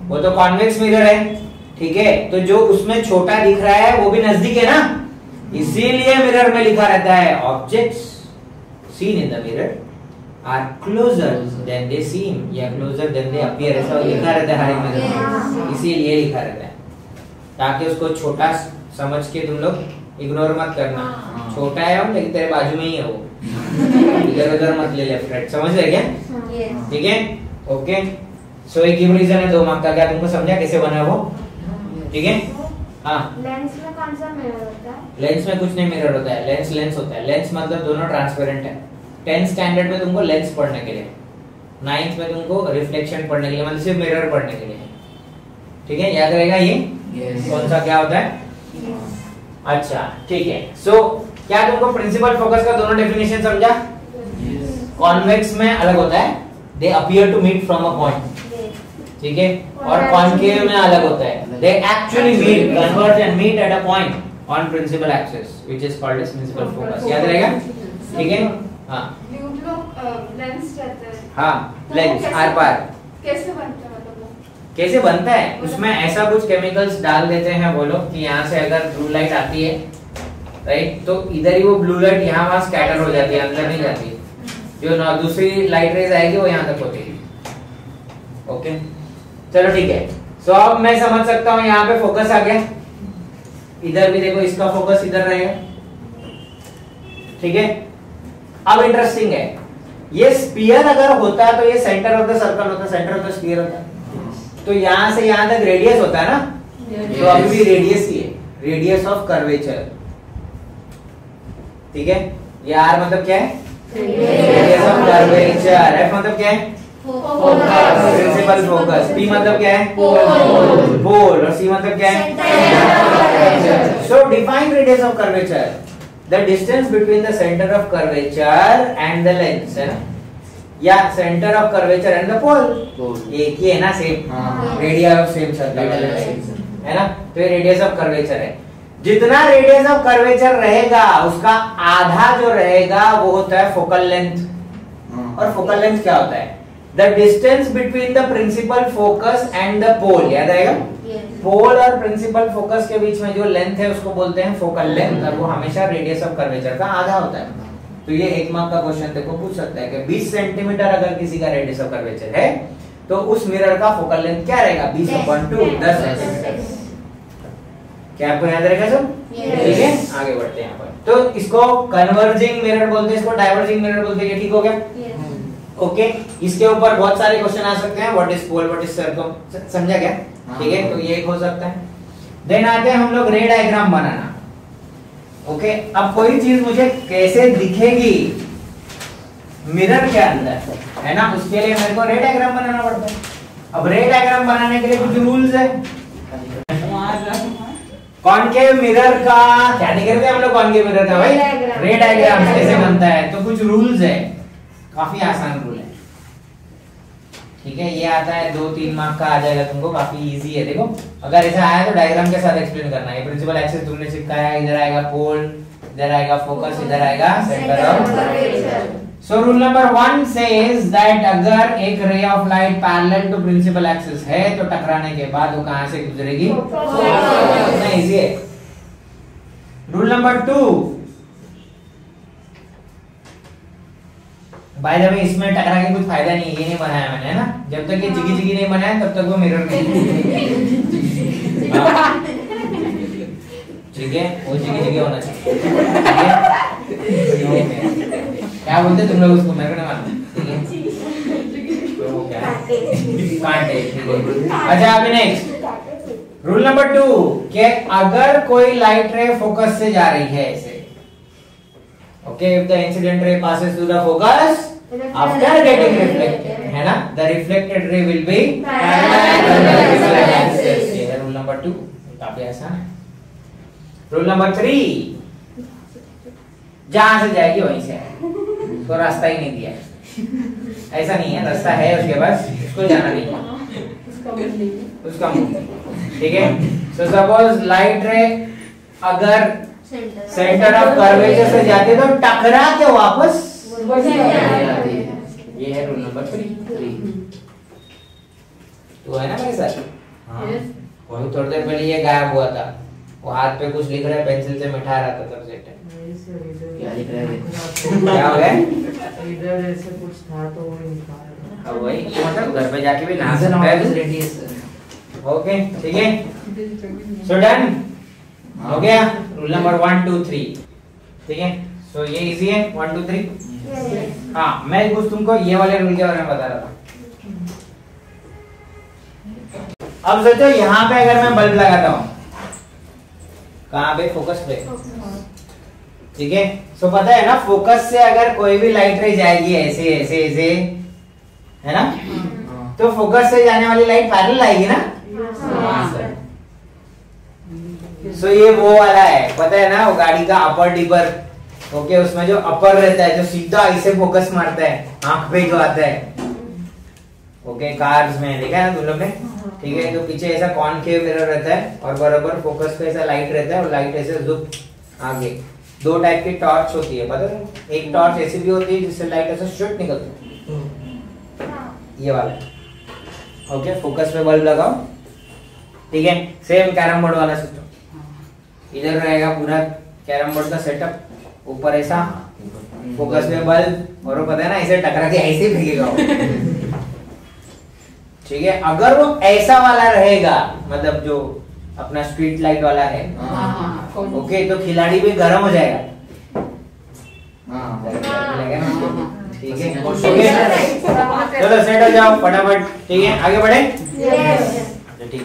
वो तो कॉन्वेक्स मिरर है, ठीक है। तो जो उसमें छोटा दिख रहा है वो भी नजदीक है ना, इसीलिए मिरर में लिखा रहता है objects seen in the mirror are closer than they seem, या क्लोजर देन दे अपीयर, ऐसा लिखा रहता है हर एक मिरर, इसीलिए लिखा रहता है, ताकि उसको छोटा समझ के तुम लोग इग्नोर मत करना, छोटा है लेकिन तेरे बाजू में ही है वो, इधर उधर मत ले लेफ्ट राइट, समझ रहे क्या? ठीक है, ओके। सो एक गिव रीजन है 2 मार्क का, क्या तुमको समझा कैसे बना वो? ठीक है, हाँ। लेंस में कौन सा मिरर होता है? लेंस में कुछ नहीं मिरर होता है, लेंस होता है, लेंस मतलब दोनों ट्रांसपेरेंट है। 10th स्टैंडर्ड में तुमको लेंस पढ़ने के लिए, 9th में तुमको रिफ्लेक्शन पढ़ने के लिए, मतलब सिर्फ मिरर पढ़ने के लिए, ठीक है, याद रहेगा ये? कौन सा क्या होता है? अच्छा, ठीक है। सो क्या तुमको प्रिंसिपल फोकस का दोनों डेफिनेशन समझा? कॉन्वेक्स में अलग होता है, they appear to meet from a point, ठीक है, और कॉनकेव में अलग होता है। They actually meet, converge and meet at a point on principal axis which is called as principal focus. याद रहेगा, ठीक है। हाँ लेंस रहता है। हाँ, लेंस आर पार कैसे बनता है, मतलब वो कैसे बनता है, उसमें ऐसा कुछ केमिकल्स डाल देते हैं वो लोग कि यहाँ से अगर ब्लू लाइट आती है, राइट, तो इधर ही वो ब्लू लाइट यहाँ वहाँ स्कैटर हो जाती है, अंदर नहीं जाती है। जो दूसरी लाइट रेज आएगी वो यहाँ तक होती है। ओके, चलो ठीक है। सो अब मैं समझ सकता हूँ यहाँ पे फोकस आ गया, इधर भी देखो इसका फोकस इधर रहेगा, ठीक है। अब इंटरेस्टिंग है, ये स्फीयर अगर होता तो ये सेंटर ऑफ द सर्कल होता, सेंटर ऑफ द स्फीयर होता, तो यहां से यहां तक रेडियस होता है ना, तो अभी भी रेडियस ही है, रेडियस ऑफ कर्वेचर, ठीक है। ये आर मतलब क्या है, रेडियस ऑफ कर्वेचर। एफ मतलब क्या है, प्रिंसिपल फोकस। पी मतलब क्या है, पोल। और सी मतलब क्या है, सो define radius of curvature, the distance between the center of curvature and the lens, है ना, या center of curvature and the pole, एक ही है ना, same radius of same circle है ना, तो ये रेडियस ऑफ कर्वेचर है। जितना रेडियस ऑफ कर्वेचर रहेगा उसका आधा जो रहेगा वो होता है फोकल लेंथ। और फोकल लेंथ क्या होता है, the distance between the principal focus and the pole. याद आएगा, पोल और प्रिंसिपल फोकस के बीच में जो लेंथ है उसको बोलते हैं फोकल लेंथ, और वो हमेशा रेडियस ऑफ कर्वेचर का आधा होता है। तो ये 1 मार्क का क्वेश्चन देखो पूछ सकता है कि 20 सेंटीमीटर अगर किसी का रेडियस ऑफ कर्वेचर है तो उस मिरर का फोकल लेंथ क्या रहेगा, 20/2, 10 सेंटीमीटर। क्या आपको याद रहेगा सब, ठीक है। आगे बढ़ते हैं यहाँ पर। तो इसको कन्वर्जिंग मिरर बोलते हैं, इसको डाइवर्जिंग मिरर बोलते हैं, ठीक हो गया। ओके, इसके ऊपर बहुत सारे क्वेश्चन आ सकते हैं, what is pole, what is circum, समझा क्या, ठीक है। तो ये एक हो सकता है। देन आते हैं हम लोग रे डायग्राम बनाना। ओके, अब कोई चीज मुझे कैसे दिखेगी मिरर के अंदर, है ना, उसके लिए मेरे को रे डायग्राम बनाना पड़ता है। अब रे डायग्राम बनाने के लिए कुछ रूल्स है। कॉनकेव मिरर का क्या नहीं करते हम लोग, कॉनकेव मिरर का भाई रे डायग्राम कैसे बनता है, तो कुछ रूल्स है, काफी आसान रूल है, ठीक है। ये आता है 2-3 मार्क का आ जाएगा तुमको, काफी इजी है। देखो अगर ऐसा आया तो डायग्राम के साथ एक्सप्लेन करना है। प्रिंसिपल एक्सिस तुमने चिपकाया, इधर आएगा पोल, इधर आएगा फोकस, इधर आएगा centre of curvature. So rule number 1 says that अगर एक ray of light parallel to principal axis है तो टकराने के बाद वो कहां से गुजरेगी, इतना इजी है। Rule number 2, by the way इसमें टकरा के कुछ फायदा नहीं है, ये नहीं बनाया मैंने, है ना, जब तक ये जिगी जिगी नहीं बनाया तब तक वो मिरर नहीं, ठीक है, वो जिगी जिगी होना चाहिए, ठीक है। क्या बोलते तुम लोग उसको, मेरे को नहीं मालूम, ठीक है, कांटे, ठीक है। अच्छा अभी नेक्स्ट रूल नंबर 2 कि अगर कोई लाइट रे फोकस से जा रही है ऐसे, okay, if the incident ray passes through the focus after getting reflected, है ना, the reflected ray will be parallel to the principal axis। ये है रूल नंबर 2, काफी आसान है। रूल नंबर 3, जहां से जाएगी वहीं से आएगी, तो रास्ता ही नहीं दिया है, ऐसा नहीं है, रास्ता है उसके पास, उसको जाना नहीं है, उसका मुंह, ठीक है। सो सपोज लाइट रे अगर सेंटर ऑफ कर्वेचर से जाते तो टकरा के वापस, ये है रूल नंबर 3। तो है ना मेरे साथ, हाँ, थोड़ी देर पहले ये गायब हुआ था, वो हाथ पे कुछ लिख रहा है, पेंसिल से मिटा रहा था, तब से क्या लिख रहा है, क्या हो गया, इधर ऐसे कुछ था तो वो निकाल, अब वही मतलब घर पे जाके भी नहा सकता है। रेडियस, ओके, ठीक है, सो डन हो गया रूल नंबर 1 2 3, ठीक है। सो ये इजी है 1 2 3। हाँ, मैं कुछ तुमको ये वाले रूल के बारे में बता रहा था। अब सोचो यहाँ पे अगर मैं बल्ब लगाता हूँ, कहाँ पे, फोकस पे, ठीक है। सो पता है ना, फोकस से अगर कोई भी लाइट रे जाएगी ऐसे ऐसे ऐसे, है ना, तो फोकस से जाने वाली लाइट पैरेलल आएगी ना, सो ये वो वाला है, पता है ना, वो गाड़ी का अपर डिपर, ओके, उसमें जो अपर रहता है, जो सीधा ऐसे फोकस मारता है, आंख पे जो आता है, ओके कार्स में देखा है ना तुम लोग ने, ठीक है। तो पीछे ऐसा कॉनकेव मिरर रहता है और बराबर फोकस पे ऐसा लाइट रहता है और लाइट ऐसे जुप आगे। दो टाइप की टॉर्च होती है पता है, एक टॉर्च ऐसी भी होती है जिससे लाइट ऐसे शूट निकलती है, ये वाला। ओके फोकस पे बल्ब लगाओ, ठीक है। सेम कैरम बोर्ड वाला सिस्टम, इधर रहेगा पूरा कैरम बोर्ड का सेटअप, ऊपर ऐसा फोकस पे बल्ब, और वो पता है ना ऐसे टकरा के ऐसे ही फेंकेगा वो, ठीक है। अगर वो ऐसा वाला रहेगा, मतलब जो अपना स्ट्रीट लाइट वाला है, ओके, तो खिलाड़ी भी गर्म हो जाएगा, ठीक है। चलो सेट हो जाओ फटाफट, ठीक है, आगे बढ़े। ठीक है।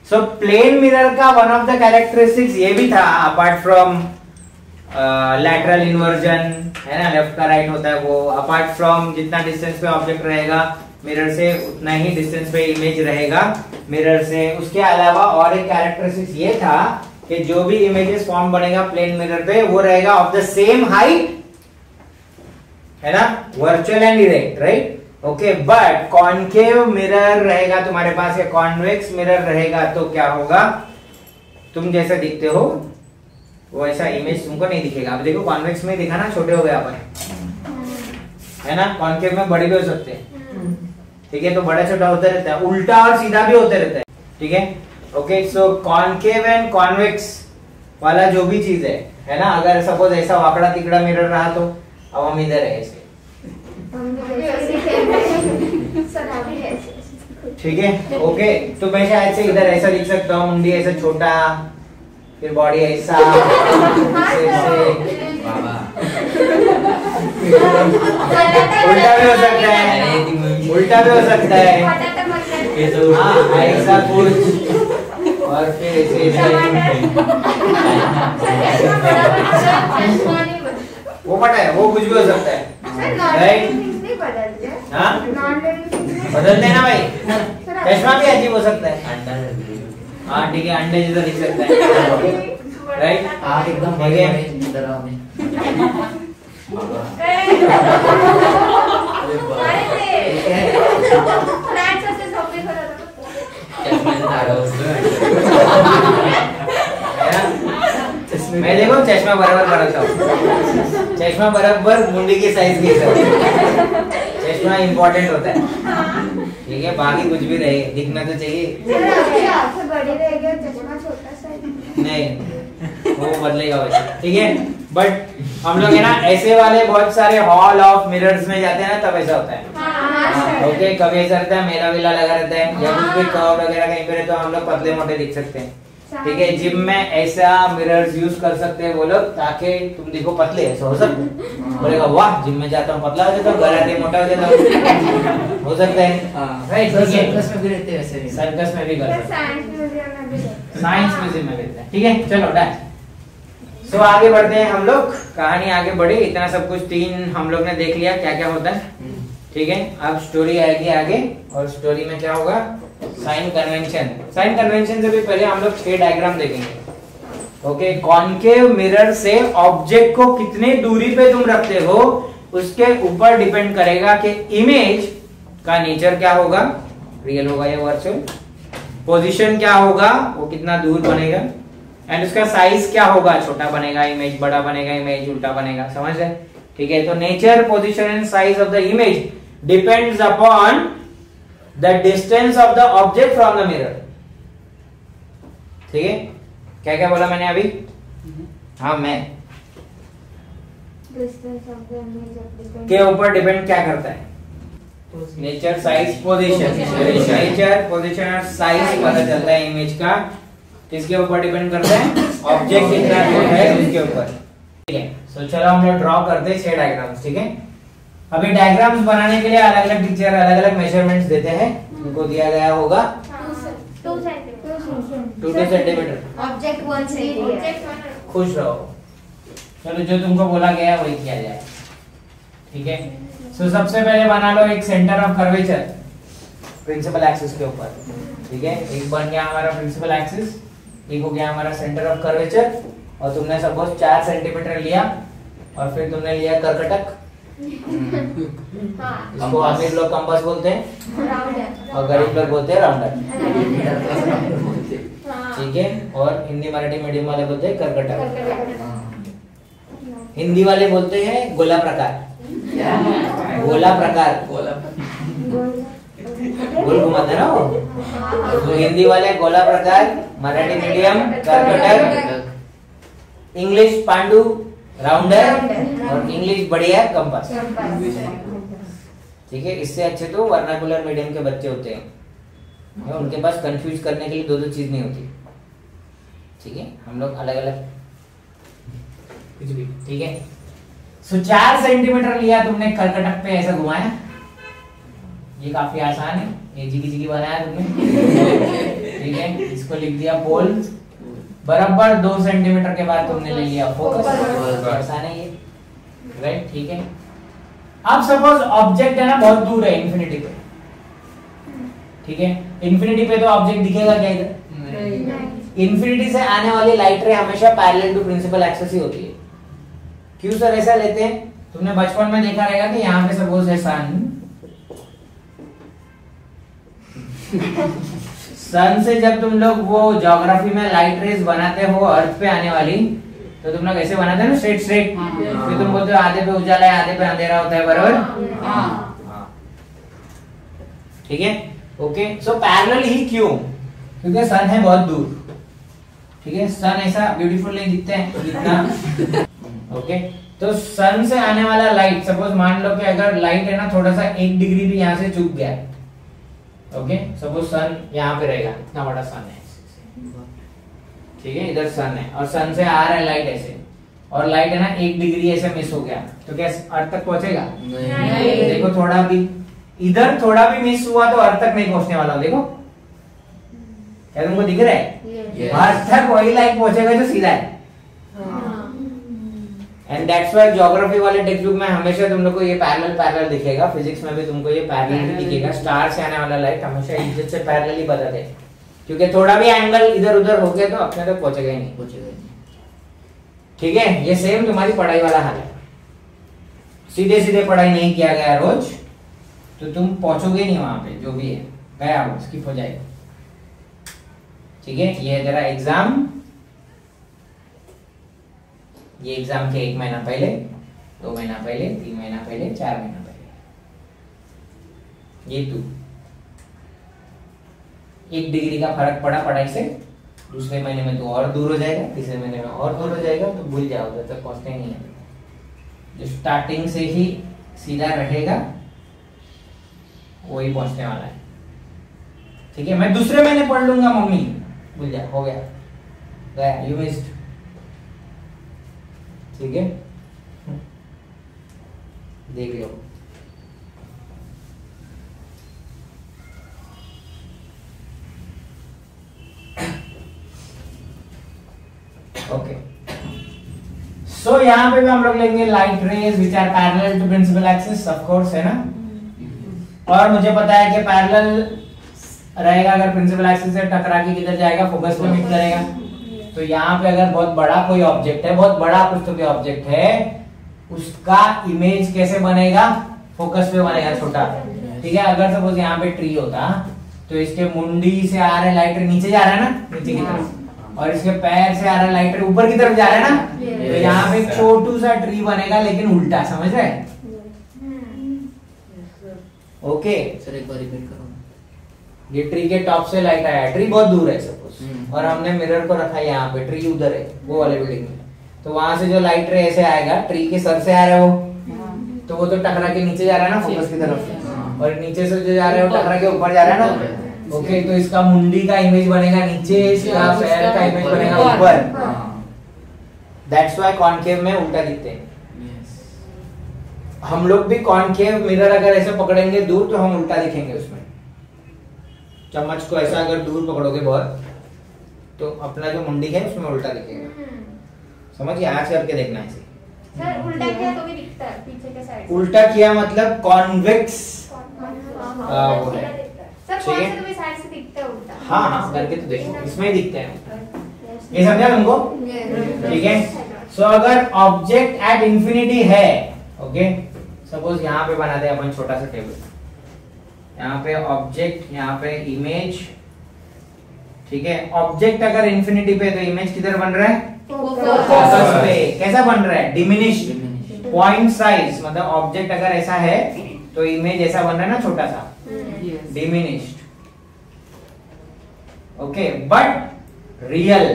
सो प्लेन मिरर का वन ऑफ द कैरेक्टरिस्टिक्स ये भी था, अपार्ट फ्रॉम लैटरल इन्वर्जन, है ना, लेफ्ट का राइट होता है वो, अपार्ट फ्रॉम जितना डिस्टेंस पे ऑब्जेक्ट रहेगा मिरर से उतना ही डिस्टेंस पे इमेज रहेगा मिरर से। उसके अलावा और एक कैरेक्टरिस्टिक्स ये था कि जो भी इमेजेस फॉर्म बनेगा प्लेन मिरर पे वो रहेगा ऑफ द सेम हाइट, है ना, virtual and direct, right, okay. But concave mirror रहेगा तुम्हारे पास या कॉन्वेक्स मिरर रहेगा तो क्या होगा, तुम जैसा दिखते हो वो ऐसा इमेज तुमको नहीं दिखेगा। अब देखो कॉन्वेक्स में दिखा ना, छोटे हो गए अपन, है ना, कॉनकेव में बड़े भी हो सकते हैं, ठीक है। तो बड़ा छोटा होता रहता है, उल्टा और सीधा भी होते रहता है, ठीक है, okay. So concave and convex वाला जो भी चीज है ना, अगर सपोज ऐसा वाकड़ा तिकड़ा मिरर रहा तो अब हम इधर है ऐसे, ठीक है, ओके। तो मैं शायद से इधर ऐसा दिख सकता हूँ, मुंडी ऐसा छोटा, फिर बॉडी ऐसा, उल्टा भी हो सकता है, उल्टा भी हो सकता है, हाँ ऐसा कुछ, और फिर वो पता है, वो कुछ भी हो सकता है, राइट, हाँ बदलते हैं ना भाई, चश्मा भी अजीब हो सकता है, हाँ ठीक है, अंडे जैसा दिख सकता है, राइट, आँख एकदम बड़े डरा में। मैं देखो चश्मा बराबर बनाता हूँ, चश्मा बराबर मुंडी की साइज के हिसाब, चश्मा इम्पोर्टेंट होता है, ठीक है, बाकी कुछ भी रहे दिखना तो चाहिए, नहीं वो बदलेगा वैसे, ठीक है। बट हम लोग है ना ऐसे वाले बहुत सारे हॉल ऑफ मिरर्स में जाते हैं ना, तब ऐसा होता है, ओके। कभी ऐसा रहता है मेला वेला लगा रहता है, या कुछ भी कर्व वगैरह कहीं पे, तो हम लोग पतले मोटे दिख सकते हैं, ठीक है। जिम में ऐसा मिरर्स यूज कर सकते हैं वो लोग, ताकि तुम देखो पतले ऐसा हो सकता है, बोलेगा वाह जिम में जाता हूँ पतला हो जाता हूँ, घर आते मोटा हो जाता हूँ, हो सकता है, राइट, सर्कस में भी रहते हैं वैसे, सर्कस में भी कर सकते हैं, साइंस म्यूजियम में रहते हैं, ठीक है। चलो डन। सो आगे बढ़ते हैं हम लोग, कहानी आगे बढ़ी, इतना सब कुछ तीन हम लोग ने देख लिया क्या क्या होता है, ठीक है। अब स्टोरी आएगी आगे, और स्टोरी में क्या होगा, साइन कन्वेंशन। साइन कन्वेंशन से भी पहले हम लोग 6 डायग्राम देखेंगे, ओके। कॉनकेव मिरर से ऑब्जेक्ट को कितने दूरी पे तुम रखते हो उसके ऊपर डिपेंड करेगा कि इमेज का नेचर क्या होगा, रियल होगा या वर्चुअल, पोजीशन क्या होगा, वो कितना दूर बनेगा, एंड उसका साइज क्या होगा, छोटा बनेगा इमेज, बड़ा बनेगा इमेज, उल्टा बनेगा, समझ रहे, ठीक है। तो nature, position and size of the image depends upon the distance of the object from the mirror, ठीक है। क्या क्या बोला मैंने अभी, हाँ मैं के ऊपर डिपेंड क्या करता है, nature, size, position, nature, position और साइज पता चलता है इमेज का, किसके ऊपर डिपेंड करता है, ऑब्जेक्ट कितना दूर है उसके ऊपर, ठीक है। सो चलो हम लोग ड्रॉ करते हैं 6 डायग्राम्स, ठीक है। अभी डायग्राम्स बनाने के लिए अलग अलग टीचर अलग अलग मेजरमेंट्स देते हैं, उनको दिया गया होगा 2 सेंटीमीटर, ऑब्जेक्ट 1 सेंटीमीटर, खुश रहो। चलो जो तुमको बोला गया वही किया जाए, ठीक है। सो सबसे पहले बना लो एक centre of curvature principal axis के ऊपर, ठीक है। एक बन गया हमारा प्रिंसिपल एक्सिस, एक हो गया हमारा सेंटर ऑफ कर्वेचर, और तुमने सपोज 4 सेंटीमीटर लिया, और फिर तुमने लिया कर्कटक, हाँ इसको अमीर लोग कंपास बोलते हैं राउंड है और गरीब लोग बोलते हैं राउंडर। हाँ ठीक है, और हिंदी मराठी मीडियम वाले बोलते हैं करकटक, हाँ। हिंदी वाले बोलते हैं गोला प्रकार, गोला प्रकार, बोला गोल घुमाते ना वो। तो हिंदी वाले गोला प्रकार, मराठी मीडियम करकटक, इंग्लिश पांडु राउंडर और इंग्लिश बढ़िया कंपास। ठीक है, इससे अच्छे तो वर्नाकुलर मीडियम के बच्चे होते हैं, उनके पास कंफ्यूज करने के लिए दो चीज नहीं होती। ठीक है, हम लोग अलग अलग कुछ भी। ठीक है, सो 4 सेंटीमीटर लिया तुमने, करकटक पे ऐसा घुमाया, ये काफी आसान है, ये जिगी बनाया तुमने। ठीक है, इसको लिख दिया पोल, बराबर 2 सेंटीमीटर के बाद तुमने ले लिया फोकस, आसान है ये, राइट। ठीक है, अब सपोज ऑब्जेक्ट है ना बहुत दूर है इंफिनिटी पे। ठीक है, इंफिनिटी पे तो ऑब्जेक्ट दिखेगा क्या इधर? इंफिनिटी से आने वाली लाइट रे हमेशा पैरेलल टू प्रिंसिपल एक्सिस ही होती है। क्यों सर ऐसा लेते हैं? तुमने बचपन में देखा रहेगा कि यहाँ पे सपोज है सन, सन से जब तुम लोग वो ज्योग्राफी में लाइट रेज बनाते हो अर्थ पे आने वाली, तो तुम लोग ऐसे बनाते हो ना, स्ट्रेट स्ट्रेट। फिर तुम बोलते हो आधे पे उजाला है, आधे पे अंधेरा होता है, बराबर? ठीक है, ओके। सो पैरेलल ही क्यों? क्योंकि सन है बहुत दूर। ठीक है, सन ऐसा ब्यूटीफुल नहीं दिखते हैं जितना। ओके, तो सन से आने वाला लाइट, सपोज मान लो कि अगर लाइट है ना थोड़ा सा 1 डिग्री भी यहाँ से चूक गया, ओके, सपोज सन यहाँ पे रहेगा, इतना बड़ा सन है, ठीक है, इधर सन है और सन से आ रहा है लाइट ऐसे, और लाइट है ना 1 डिग्री ऐसे मिस हो गया, तो क्या अर्थ तक पहुंचेगा? नहीं। देखो थोड़ा भी इधर थोड़ा भी मिस हुआ तो अर्थ तक नहीं पहुंचने वाला। देखो क्या तुमको दिख रहा है? अर्थ तक वही लाइट पहुंचेगा जो सीधा है। एंड दैट्स व्हाई ज्योग्राफी वाले टेक्स्ट बुक में हमेशा तुम लोग को ये पैरेलल दिखेगा, फिजिक्स में भी तुमको ये पैरेलल दिखेगा। स्टार से आने वाला लाइट हमेशा इज्जत से पैरेलल ही बताते हैं, क्योंकि थोड़ा भी एंगल इधर उधर हो गया तो अपने तक पहुंचेगा ही नहीं। ठीक है, ये सेम तुम्हारी पढ़ाई वाला हाल है। सीधे सीधे पढ़ाई नहीं किया गया रोज तो तुम पहुंचोगे नहीं वहां पे, जो भी है गया वो स्किप हो जाएगा। ठीक है, ये जरा एग्जाम, ये एग्जाम के 1 महीना पहले, 2 महीना पहले, 3 महीना पहले, 4 महीना पहले, ये 1 डिग्री का फर्क पड़ा पढ़ाई से, दूसरे महीने में तो और दूर हो जाएगा, तीसरे महीने में और दूर हो जाएगा, तो भूल जाओ, उधर तक पहुंचते ही नहीं है। जो स्टार्टिंग से ही सीधा रहेगा वही पहुंचने वाला है। ठीक है, मैं दूसरे महीने पढ़ लूंगा मम्मी, भूल जा, हो गया, गया, यू मिस्ड। ठीक है, देख लो। ओके, सो यहाँ पे भी हम लोग लेंगे light rays which are parallel to principal axis, of course, है ना। और मुझे पता है कि पैरेलल रहेगा अगर प्रिंसिपल एक्सिस से टकरा के किधर जाएगा, फोकस पे मीट करेगा। तो यहाँ पे अगर बहुत बड़ा कोई ऑब्जेक्ट है, बहुत बड़ा कुछ तो भी ऑब्जेक्ट है, उसका इमेज कैसे बनेगा? फोकस पे बनेगा, छोटा। ठीक है, अगर सपोज यहाँ पे ट्री होता तो इसके मुंडी से आ रहा लाइट नीचे जा रहा है ना, नीचे की तरफ, और इसके पैर से आ रहा लाइट ऊपर की तरफ जा रहा है ना, तो यहाँ पे छोटू सा ट्री बनेगा लेकिन उल्टा, समझ रहे? ओके सर एक बार रिपीट करो। ये ट्री के टॉप से लाइट आया, ट्री बहुत दूर है सपोज, और हमने मिरर को रखा है यहाँ पे, ट्री उधर है वो वाले बिल्डिंग में, तो वहां से जो लाइट रे ऐसे आएगा, ट्री के सर से आ रहा है वो, तो वो तो टकरा के नीचे जा रहा है ना फोकस की तरफ, और नीचे से जो जा रहा है वो टकरा के ऊपर जा रहा है ना। ओके, तो इसका मुंडी का इमेज बनेगा नीचे, इसका पैर का इमेज बनेगा ऊपर। दैट्स व्हाई कॉनकेव में उल्टा दिखते हैं। हम लोग भी कॉनकेव मिरर अगर ऐसे पकड़ेंगे दूर तो हम उल्टा दिखेंगे उसमें। चम्मच को ऐसा अगर दूर पकड़ोगे बहुत तो अपना जो मुंडी है उसमें उल्टा दिखेगा। समझिए, आज करके देखना है। सर उल्टा किया तो भी दिखता है पीछे के साइड। उल्टा किया मतलब कॉन्वेक्स वो है। सर कौन से तो भी साइड से दिखता है उल्टा। हाँ हाँ, करके तो देखो, इसमें ही दिखते हैं। ये समझा तुमको? ठीक है, सो अगर ऑब्जेक्ट एट इंफिनिटी है, ओके, सपोज यहाँ पे बनाते हैं अपन छोटा सा टेबल, यहाँ पे ऑब्जेक्ट, यहाँ पे इमेज, ठीक है। ऑब्जेक्ट अगर इंफिनिटी पे तो इमेज किधर बन रहा है? फोकस पे। कैसा बन रहा है? डिमिनिश्ड पॉइंट साइज, मतलब ऑब्जेक्ट अगर ऐसा है तो इमेज ऐसा बन रहा है ना, छोटा सा, डिमिनिश्ड। ओके, बट रियल,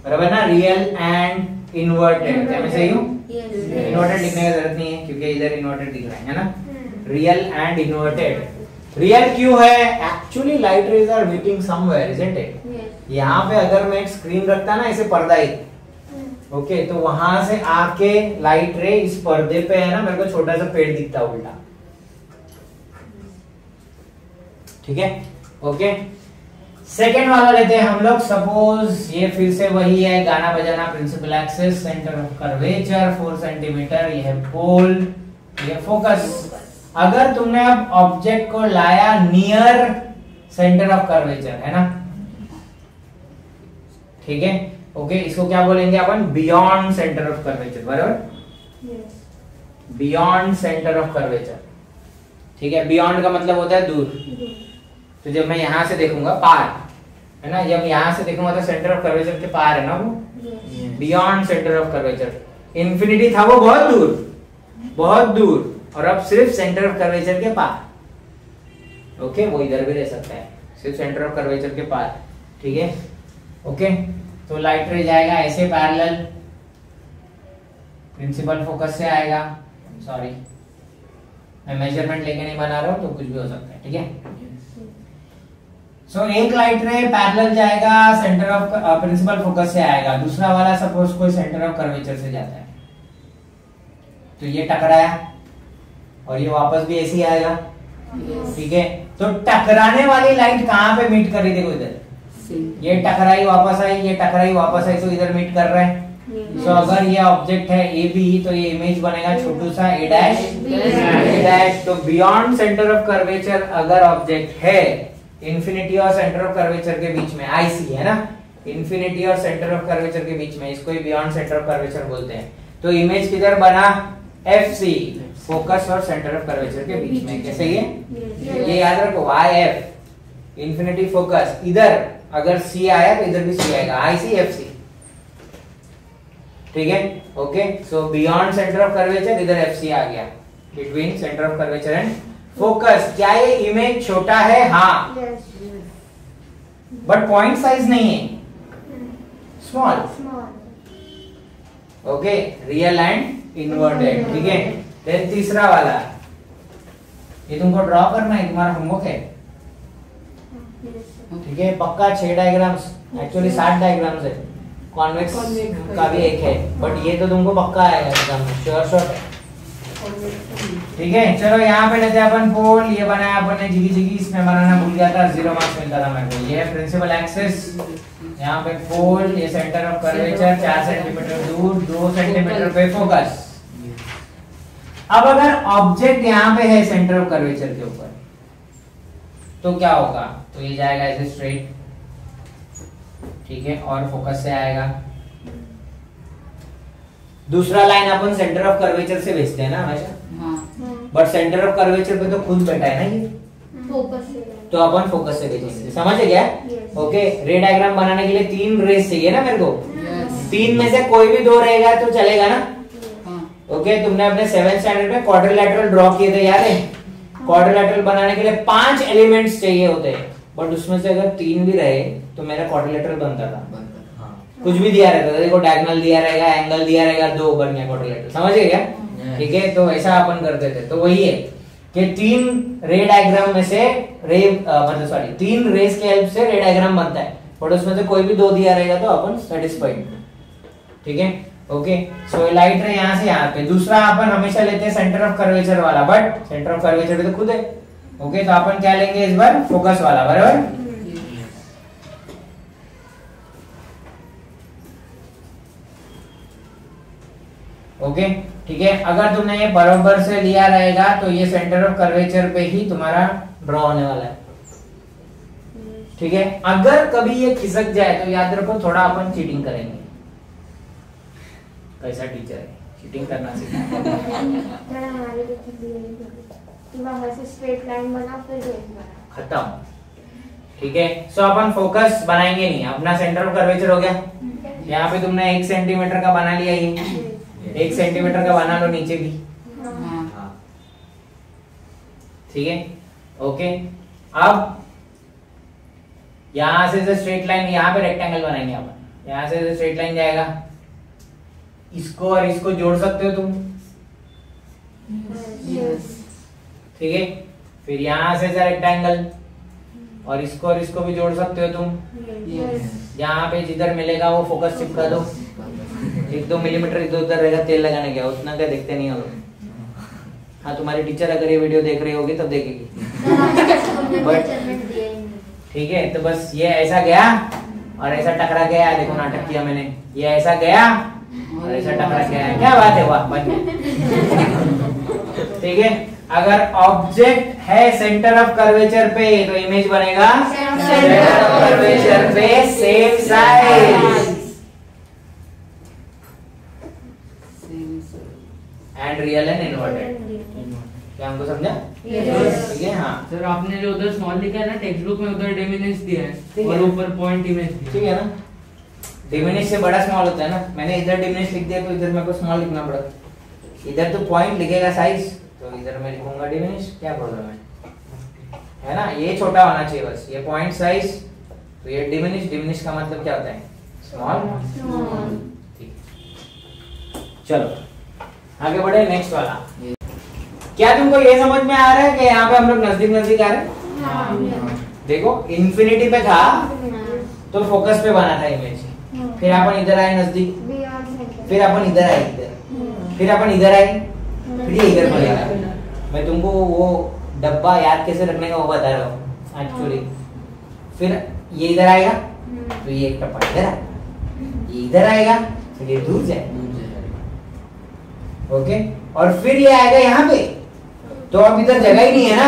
बराबर ना, रियल एंड इन्वर्टेड, क्या मैं सही हूँ? इन्वर्टेड लिखने की जरूरत नहीं है क्योंकि इधर इन्वर्टेड दिख रहा है ना। Real and inverted. रियल क्यों है? Actually light rays are meeting somewhere, isn't it? यहाँ पे अगर मैं एक स्क्रीन रखता ना ऐसे पर्दा ही, ओके, तो वहां से आके लाइट रे इस पर्दे पे है ना, मेरे को छोटा सा पेड़ दिखता उल्टा, ठीक है। ओके, सेकेंड वाला लेते हैं हम लोग। सपोज ये फिर से वही है, गाना बजाना principal axis, centre of curvature 4 centimetre, ये है पोल, ये फोकस। अगर तुमने अब ऑब्जेक्ट को लाया नियर सेंटर ऑफ कर्वेचर, है ना, ठीक है, ओके, इसको क्या बोलेंगे अपन? बियॉन्ड सेंटर ऑफ कर्वेचर, बराबर, बियॉन्ड सेंटर ऑफ कर्वेचर, ठीक है। बियॉन्ड का मतलब होता है दूर, तो जब मैं यहां से देखूंगा पार, है ना, जब यहां से देखूंगा तो सेंटर ऑफ कर्वेचर के पार है ना वो, beyond centre of curvature. Infinity था वो बहुत दूर, बहुत दूर, और अब सिर्फ सेंटर ऑफ कर्वेचर के पार। ओके, वो इधर भी रह सकता है, सिर्फ सेंटर ऑफ कर्वेचर के पार, ठीक है। ओके, तो लाइट रे जाएगा ऐसे पैरेलल, प्रिंसिपल फोकस से आएगा। सॉरी, मैं मेजरमेंट लेके नहीं बना रहा हूं तो कुछ भी हो सकता है, ठीक है। सो एक लाइट रे पैरेलल जाएगा, सेंटर ऑफ प्रिंसिपल फोकस से आएगा। दूसरा वाला सपोज कोई सेंटर ऑफ कर्वेचर से जाता है, तो ये टकराया और ये वापस भी ऐसे ही आएगा, ठीक है। तो टकराने वाली लाइट कहां पे मीट कर रही? देखो इधर, ये टकराई वापस आई, ये टकराई वापस आई, तो इधर मीट कर रहा है। तो अगर ये ऑब्जेक्ट है ए बी, तो ये इमेज बनेगा छोटू सा ए डैश, ए डैश। तो बियॉन्ड सेंटर ऑफ कर्वेचर अगर ऑब्जेक्ट है, इंफिनिटी और सेंटर ऑफ कर्वेचर के बीच में, आईसी है ना, इंफिनिटी और सेंटर ऑफ कर्वेचर के बीच में, इसको ही बियॉन्ड सेंटर ऑफ कर्वेचर बोलते हैं। तो इमेज किधर बना? एफसी, फोकस और सेंटर ऑफ कर्वेचर के बीच में। कैसे? ये याद रखो, आई एफ इंफिनिटी फोकस, इधर अगर सी आया तो इधर भी सी आएगा, आई सी एफ सी, ठीक है। Okay, so beyond centre of curvature, इधर एफ सी आ गया, between centre of curvature and focus. क्या ये इमेज छोटा है? हाँ, बट पॉइंट साइज नहीं है, small. Okay, real and inverted, ठीक है। देन तीसरा वाला, ये तुमको ड्रॉ करना है, तुम्हारा होमवर्क है, ठीक है। पक्का 6 डायग्राम्स, एक्चुअली 7 डायग्राम्स है, कॉन्वेक्स का भी एक है, बट ये तो तुमको पक्का आएगा एग्जाम में, श्योर शॉट है, ठीक है। चलो यहाँ पे लेते हैं अपन पोल, ये बनाया अपन ने जिगी जिगी, इसमें बनाना भूल गया था, 0 मार्क्स मिलता था मेरे को। ये है प्रिंसिपल एक्सिस, यहाँ पे पोल, ये सेंटर ऑफ कर्वेचर 4 सेंटीमीटर दूर, 2 सेंटीमीटर पे फोकस। अब अगर ऑब्जेक्ट यहाँ पे है सेंटर ऑफ कर्वेचर के ऊपर, तो क्या होगा? तो ये जाएगा ऐसे स्ट्रेट, ठीक है, और फोकस से आएगा। दूसरा line upon centre of curvature से भेजते हैं ना हमेशा, बट सेंटर ऑफ कर्वेचर पे तो खुद बैठा है ना ये, फोकस से, तो अपन फोकस से भेजेंगे। समझ गया? ओके, रे डायग्राम बनाने के लिए 3 रेस चाहिए ना मेरे को, 3 में से कोई भी 2 रहेगा तो चलेगा ना। ओके, तुमने अपने 7th स्टैंडर्ड में क्वाड्रिलैटरल ड्रॉ किए थे, याद है? क्वाड्रिलैटरल बनाने के लिए 5 एलिमेंट्स चाहिए होते हैं, बट उसमें से अगर 3 भी रहे तो मेरा क्वाड्रिलैटरल बनता था। कुछ भी दिया रहता था, देखो डायगोनल दिया रहेगा, एंगल दिया रहेगा, 2 बन गया क्वाड्रिलैटरल। समझ गए क्या? ठीक है, तो ऐसा अपन करते थे। तो वही है कि 3 रे डायग्राम में से रे मतलब सॉरी 3 रेस के हेल्प से रे डायग्राम बनता है, बट उसमें से कोई भी 2 दिया रहेगा तो अपन सेटिस्फाइड, ठीक है। ओके, सो लाइट रे यहाँ से यहाँ पे। दूसरा अपन हमेशा लेते हैं सेंटर ऑफ कर्वेचर वाला, बट सेंटर ऑफ कर्वेचर भी तो खुद है। ओके, तो अपन क्या लेंगे इस बार? फोकस वाला, बराबर। ओके, ठीक है। अगर तुमने ये बराबर से लिया रहेगा तो ये सेंटर ऑफ कर्वेचर पे ही तुम्हारा ड्रॉ होने वाला है, ठीक है। अगर कभी ये खिसक जाए तो याद रखो थोड़ा अपन चीटिंग करेंगे। कैसा टीचर है, चीटिंग करना सीखा। मैंने हमारी भी थी कि वहां से स्ट्रेट लाइन बना फिर रेस बना। खत्म। ठीक है, सो अपन फोकस बनाएंगे नहीं, अपना सेंटर ऑफ कर्वेचर हो गया। यहाँ पे तुमने 1 सेंटीमीटर का बना लिया, ये 1 सेंटीमीटर का बना लो नीचे भी। ठीक है, ओके। अब यहां से जो स्ट्रेट लाइन, यहाँ पे रेक्टेंगल बनाएंगे अपन। यहाँ से जो स्ट्रेट लाइन जाएगा, इसको और इसको जोड़ सकते हो तुम। ठीक है, फिर यहां से रेक्टेंगल और इसको भी जोड़ सकते हो तुम। यहाँ पे जिधर मिलेगा वो फोकस चिपका दो। 1-2 मिलीमीटर इधर उधर रहेगा, तेल लगाने क्या, उतना क्या देखते नहीं हो। हाँ, तुम्हारी टीचर अगर ये वीडियो देख रही होगी तब देखेगी। ठीक है, तो बस ये ऐसा गया और ऐसा टकरा गया। देखो नाटक किया मैंने, ये ऐसा गया और ऐसा टकरा गया। क्या बात है, वाह, बन गया। ठीक है, अगर ऑब्जेक्ट है सेंटर ऑफ कर्वेचर पे तो इमेज बनेगा सेंटर ऑफ कर्वेचर पे same size and real and inverted. क्या हमको समझा? ठीक है, हाँ सर आपने जो उधर स्मॉल लिखा है ना टेक्स्ट बुक में, उधर डिमिनिश दिया ठीक है है। और ऊपर पॉइंट इमेज दिया। ठीक है ना, डिमिनिश से बड़ा स्मॉल होता है ना। मैंने इधर डिमिनिश लिख दिया तो इधर मेरे को स्मॉल लिखना पड़ा। इधर तो पॉइंट लिखेगा साइज, तो इधर मैं लिखूंगा डिमिनिश। क्या प्रॉब्लम है ना? ये छोटा होना चाहिए बस, ये पॉइंट साइज, तो ये डिमिनिश। डिमिनिश का मतलब क्या होता है? स्मॉल। चलो आगे बढ़े, नेक्स्ट वाला। क्या तुमको ये समझ में आ रहा है कि यहाँ पे हम लोग नजदीक नजदीक आ रहे हैं? देखो इन्फिनिटी पे था तो फोकस पे बना था इमेज, फिर अपन इधर आए नजदीक, फिर अपन इधर आए इधर, फिर अपन इधर आए, फिर ये इधर पड़ेगा। मैं तुमको वो डब्बा याद कैसे रखने का वो बता रहा हूँ एक्चुअली। फिर ये इधर आएगा तो ये एक टप्पा इधर आएगा, ये इधर आएगा फिर ये दूर जाए। ओके, और फिर ये आएगा यहाँ पे, तो अब इधर जगह ही नहीं है ना।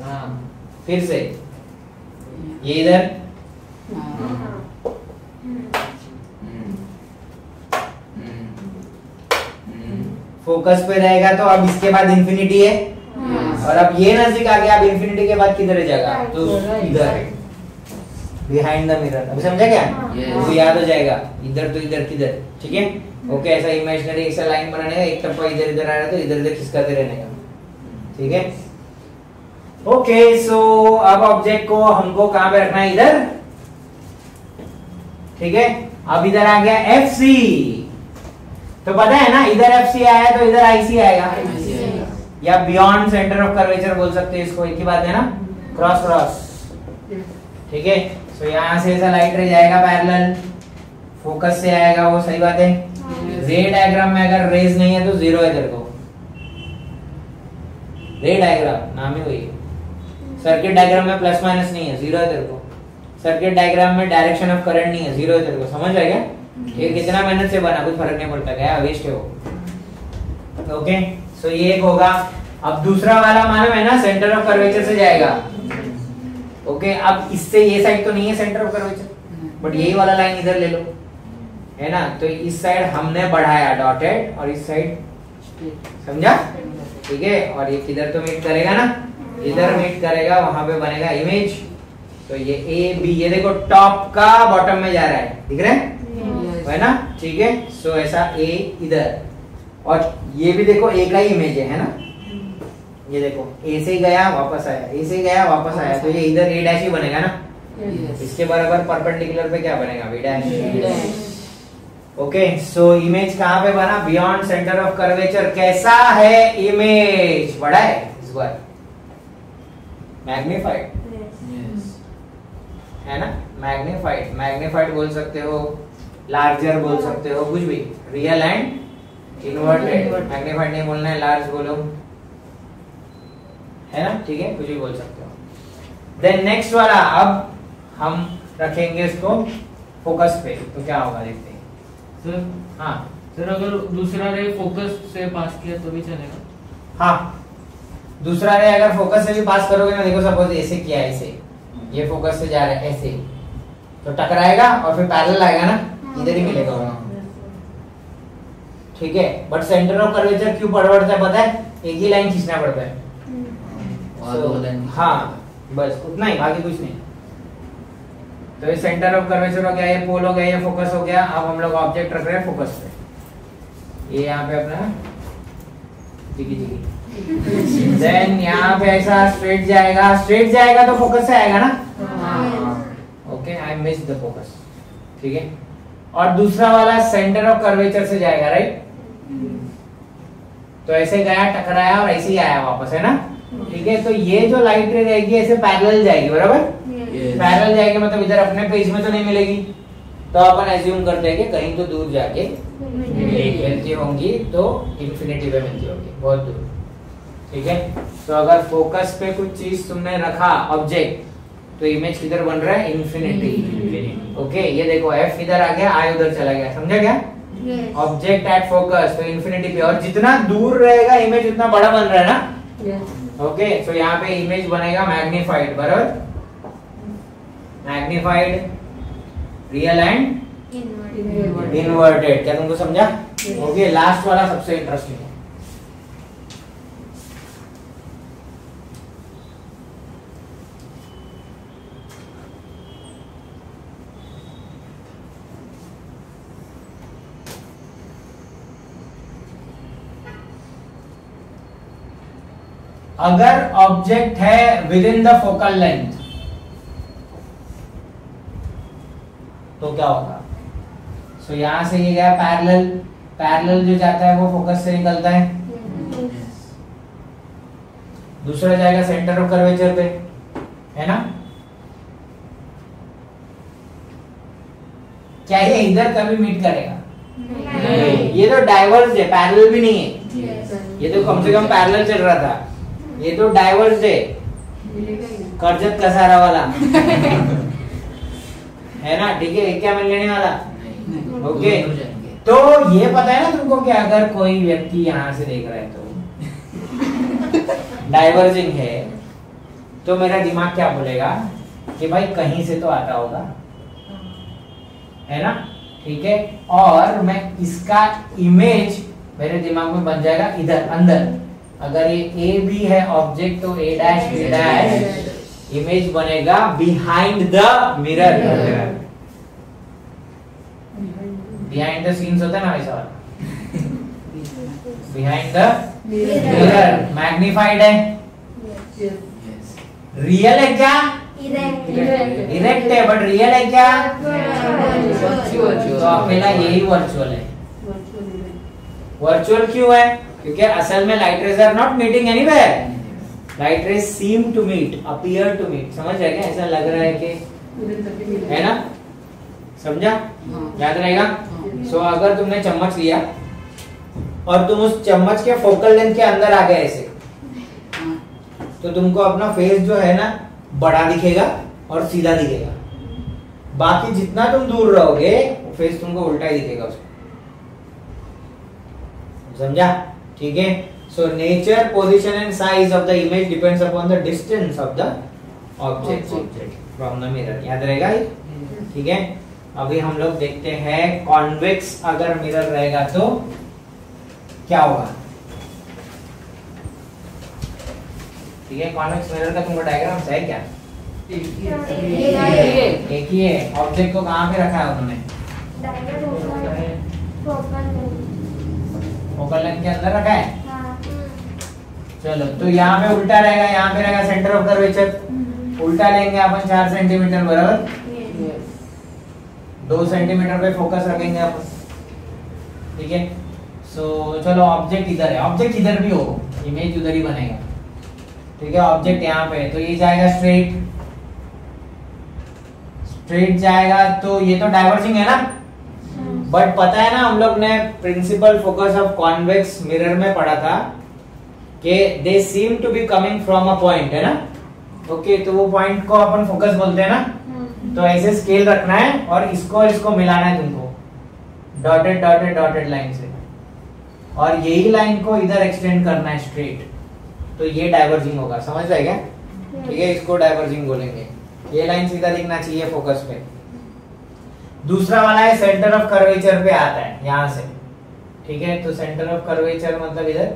हाँ, फिर से ये इधर, फोकस पे रहेगा तो अब इसके बाद इंफिनिटी है, और अब ये नजदीक आ गया। अब इंफिनिटी के बाद किधर है जगह? तो इधर, बिहाइंड द मिरर। अभी समझा क्या? वो याद हो जाएगा, इधर तो इधर किधर। ठीक है, ओके। ऐसा इमेजिनरी ऐसा लाइन बनाने का, एक टप्पा इधर इधर आ रहा है तो इधर इधर खिसकाते रहने का। ठीक है, ओके। सो अब ऑब्जेक्ट को हमको कहां पे रखना है? इधर। ठीक है, अब इधर आ गया FC, तो पता है ना इधर FC आया तो इधर IC आएगा, या बियॉन्ड सेंटर ऑफ कर्वेचर बोल सकते हैं इसको। एक ही बात है ना, क्रॉस क्रॉस। ठीक है, सो यहाँ से ऐसा लाइट रे जाएगा पैरेलल, फोकस से आएगा वो, सही बात है। रे डायग्राम में अगर रेज नहीं है तो 0 है तेरे को। रे डायग्राम नाम ही वही है। सर्किट डायग्राम में प्लस माइनस नहीं है, 0 है तेरे को। सर्किट डायग्राम में डायरेक्शन ऑफ करंट नहीं है, 0 है तेरे को। समझ आएगा? ये कितना मेहनत से बना, कुछ फर्क नहीं पड़ता, क्या वेस्ट है वो। ओके, सो ये एक होगा। अब दूसरा वाला मालूम है ना, सेंटर ऑफ कर्वेचर से जाएगा। ओके, अब इससे ये साइड तो नहीं है सेंटर ऑफ कर्वेचर, बट यही वाला लाइन इधर ले लो, है ना। तो इस साइड हमने बढ़ाया डॉटेड, और इस साइड, समझा? ठीक है, और ये किधर तो मीट करेगा ना, इधर मीट करेगा, वहां पे बनेगा इमेज। तो ये AB, ये देखो टॉप का बॉटम में जा रहा है, दिख रहा है ना? ठीक है, सो ऐसा A इधर, और ये भी देखो A का ही इमेज है ना। ये देखो A से गया वापस आया, A से गया वापस आया, तो ये इधर A' ही बनेगा ना। इसके बराबर परपेंडिकुलर पे क्या बनेगा? B'। ओके, सो इमेज कहां पे बना? Beyond centre of curvature. कैसा है इमेज? बड़ा है इस बार, मैग्नीफाइड है ना। मैग्नीफाइड, मैग्नीफाइड बोल सकते हो, लार्जर बोल सकते हो, कुछ भी। रियल एंड इन्वर्टेड, मैग्नीफाइड नहीं बोलना है, लार्ज बोलो, है ना। ठीक है, कुछ भी बोल सकते हो। देन नेक्स्ट वाला, अब हम रखेंगे इसको फोकस पे, तो क्या होगा देखते हैं। सर हाँ सर, अगर दूसरा रे फोकस से पास किया तो भी चलेगा? हाँ, दूसरा रे अगर फोकस से भी पास करोगे ना, देखो सपोज ऐसे किया, ऐसे ये फोकस से जा रहा है ऐसे, तो टकराएगा और फिर पैरेलल आएगा ना। इधर ही मिलेगा वो। ठीक है, बट सेंटर ऑफ कर्वेचर क्यों पड़ता है पता है? एक ही लाइन खींचना पड़ता है। वहाँ दो लाइन। हाँ बस उतना ही, बाकी कुछ नहीं। तो ये सेंटर ऑफ कर्वेचर हो गया, ये पोल हो गया, ये फोकस हो गया। अब हम लोग ऑब्जेक्ट रख रहे हैं फोकस पे। ये यहाँ पे अपना जिगी जिगी। देन यहाँ पे ऐसा स्ट्रेट जाएगा, स्ट्रेट जाएगा तो फोकस से आएगा ना। Okay, I miss the focus. ठीक है, और दूसरा वाला सेंटर ऑफ कर्वेचर से जाएगा, राइट? तो ऐसे गया, टकराया और ऐसे ही आया वापस, है ना? ठीक है, तो ये जो लाइट रे रहेगी ऐसे पैरेलल जाएगी, बराबर? पैरेलल जाएगी मतलब इधर अपने पेज में तो नहीं मिलेगी, तो अपन एज्यूम करते हैं कि कहीं तो दूर जाके मिलती होंगी, तो इंफिनिटी पे मिलती होगी, बहुत दूर। ठीक है, तो अगर फोकस पे कुछ चीज तुमने रखा ऑब्जेक्ट, तो इमेज किधर बन रहा है? इंफिनिटी। ओके, ये देखो एफ इधर आ गया, आई उधर चला गया, समझा क्या? ऑब्जेक्ट एट फोकस तो इंफिनिटी पे, और जितना दूर रहेगा इमेज उतना बड़ा बन रहा है ना। ओके, तो यहाँ पे इमेज बनेगा मैग्नीफाइड, बराबर? Magnified, real and inverted. क्या तुमको समझा? ओके, लास्ट वाला सबसे इंटरेस्टिंग है। अगर ऑब्जेक्ट है with in the focal length तो क्या होगा? सो यहां से ये गया पैरेलल, पैरेलल जो जाता है वो फोकस से निकलता है। दूसरा जाएगा सेंटर ऑफ कर्वेचर पे, है ना? क्या ये इधर कभी मीट करेगा? नहीं, ये तो डाइवर्स है, पैरेलल भी नहीं है। ये तो कम से कम पैरेलल चल रहा था, ये तो डाइवर्स है, करजत कसारा वाला। है ना? ठीक है, क्या मिल लेने वाला? ओके, तो ये पता है ना तुमको कि अगर कोई व्यक्ति यहाँ से देख रहा है तो डाइवर्जिंग है, तो मेरा दिमाग क्या बोलेगा कि भाई कहीं से तो आता होगा, है ना? ठीक है, और मैं इसका इमेज मेरे दिमाग में बन जाएगा इधर अंदर। अगर ये ए बी है ऑब्जेक्ट, तो ए डैश बी डैश इमेज बनेगा behind the mirror. Behind the scenes होता है ना वैसा वाला, बिहाइंड द मिरर। मैग्नीफाइड है, रियल है क्या? इरेक्ट है, बट रियल है क्या? तो अकेला यही वर्चुअल है। वर्चुअल क्यों है? क्योंकि असल में light rays are not meeting anywhere, light rays seem to meet, appear to meet. समझ रहे क्या? ऐसा लग रहा है कि, है ना? समझा? याद रहेगा? सो अगर तुमने चम्मच लिया और तुम उस चम्मच के फोकल लेंथ के अंदर आ गए ऐसे, तो तुमको अपना फेस जो है ना बड़ा दिखेगा और सीधा दिखेगा। बाकी जितना तुम दूर रहोगे फेस तुमको उल्टा ही दिखेगा उसको। समझा? ठीक है, so nature, position and size of the image depends upon the distance of the object from the mirror. याद रहेगा ये? ठीक है, अभी हम लोग देखते हैं कॉन्वेक्स अगर मिरर रहेगा तो क्या होगा। ठीक है, कॉन्वेक्स मिरर का तुमको डायग्राम है क्या? एक ही है। ऑब्जेक्ट को कहाँ पे रखा है उन्होंने? फोकल लेंथ के अंदर रखा है। चलो, तो यहाँ पे उल्टा रहेगा, यहाँ पे रहेगा सेंटर ऑफ कर्वेचर। उल्टा लेंगे अपन 4 सेंटीमीटर, बराबर? 2 सेंटीमीटर पे फोकस रखेंगे अपन। ठीक है, सो चलो ऑब्जेक्ट इधर है, ऑब्जेक्ट इधर भी हो, इमेज उधर ही बनेगा। ठीक है, ऑब्जेक्ट यहाँ पे है, तो ये जाएगा स्ट्रेट, स्ट्रेट जाएगा, तो ये तो डाइवर्जिंग है ना। बट पता है ना, हम लोग ने principal focus of convex mirror में पढ़ा था कि they seem to be coming from a point, है ना? ओके, तो वो पॉइंट को अपन फोकस बोलते हैं ना। तो ऐसे स्केल रखना है और इसको मिलाना है तुमको डॉटेड डॉटेड डॉटेड लाइन से, और यही लाइन को इधर एक्सटेंड करना है स्ट्रेट, तो ये डाइवर्जिंग होगा। समझ रहे क्या? ठीक है, इसको डाइवर्जिंग बोलेंगे। ये लाइन सीधा दिखना चाहिए फोकस पे। दूसरा वाला है सेंटर ऑफ कर्वेचर पे आता है यहां से, ठीक है। तो सेंटर ऑफ कर्वेचर मतलब इधर,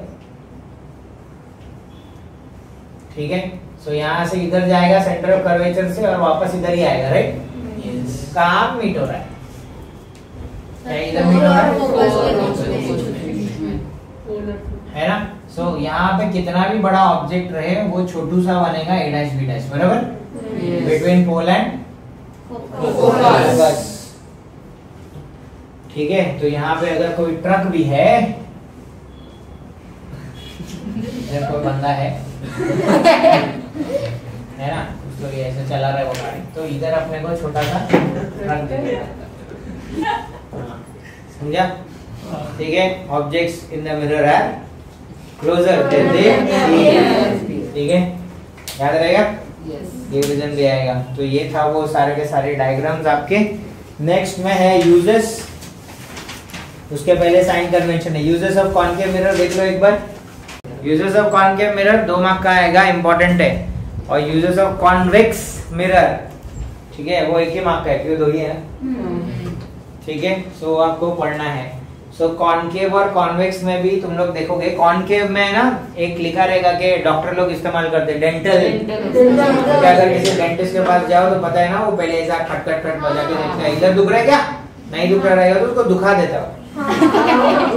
ठीक है। सो यहां से इधर जाएगा सेंटर ऑफ कर्वेचर से और वापस इधर ही आएगा, राइट। कहां मीट हो रहा है, क्या इधर मीट हो रहा है ना। सो यहाँ पे कितना भी बड़ा ऑब्जेक्ट रहे वो छोटू सा बनेगा a डैश b डैश, बराबर, बिटवीन पोल एंड फोकस, ठीक है। तो यहाँ पे अगर कोई ट्रक भी है, इधर कोई बंदा है ना, उसको ये ऐसे चला रहा है वो गाड़ी, तो इधर अपने को छोटा सा ट्रक दिखेगा, समझा, ठीक है। Objects in the mirror are closer than they, ठीक है, याद रहेगा, ये रीजन भी आएगा। तो ये था वो सारे के सारे डायग्राम्स आपके। नेक्स्ट में है यूजेस, उसके पहले साइन कन्वेंशन है। यूजेस ऑफ कॉनकेव मिरर देख लो एक बार। Uses of concave mirror 2 mark का आएगा, इंपॉर्टेंट है। और यूजेस ऑफ कॉन्वेक्स मिरर, ठीक है, वो 1 ही मार्क का है, क्यों 2 ही है ना, ठीक है। सो आपको पढ़ना है। सो कॉनकेव और कॉन्वेक्स में भी तुम लोग देखोगे, कॉनकेव में ना एक लिखा रहेगा कि डॉक्टर लोग इस्तेमाल करते हैं डेंटल। अगर किसी डेंटिस्ट के पास जाओ तो पता है ना, वो पहले ऐसा खट खट खट बजा के देखता है, इधर दुख रहा है क्या, नहीं दुख रहा रहेगा तो उसको दुखा देता हो,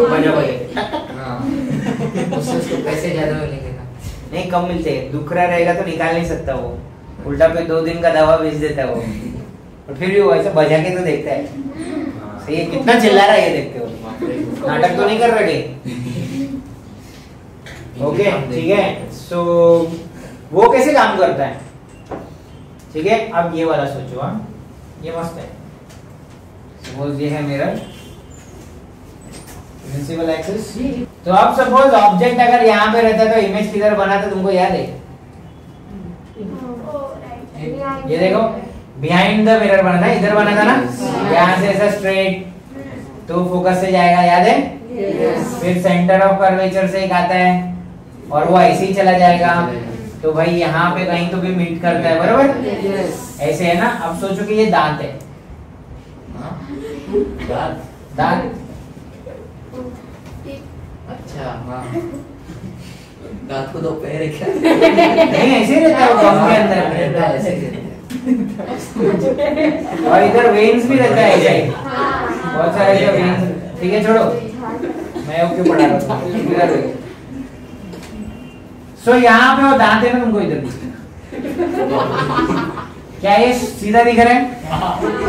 बजा उससे उसको पैसे ज्यादा मिलेंगे ना, नहीं कम मिलते हैं, दुख रहा रहेगा तो निकाल नहीं सकता वो, उल्टा पे 2 दिन का दवा बेच देता है वो, और फिर भी वो ऐसा बजा के तो देखता है, सही है, कितना चिल्ला रहा है ये देखते हो, नाटक तो नहीं कर रहे। ओके, ठीक है। सो वो कैसे काम करता है, ठीक है। अब ये वाला सोचो, हाँ ये मस्त है। सपोज ये है मिरर, प्रिंसिपल एक्सिस। तो अब सपोज ऑब्जेक्ट अगर यहाँ पे रहता है तो इमेज किधर बना था तुमको याद है, ये देखो बिहाइंड द मिरर बना था, इधर बना था ना, यहाँ से ऐसा स्ट्रेट तो फोकस से जाएगा, याद है। फिर सेंटर ऑफ कर्वेचर से एक आता है और वो ऐसे ही चला जाएगा, तो भाई यहाँ पे कहीं तो भी मीट करता है, बराबर, ऐसे है ना। अब सोचो कि ये दांत है, दांत, अच्छा हाँ, दांत को 2 पैर है क्या? नहीं ऐसे ही रहता है वो गम के अंदर, और इधर वेन्स भी रहता है ऐसे, बहुत सारे जो वेन्स, ठीक है छोड़ो, मैं ओके पढ़ा रहा हूँ। सो यहाँ पे वो दांत है ना, तुमको इधर क्या ये सीधा दिख रहा है,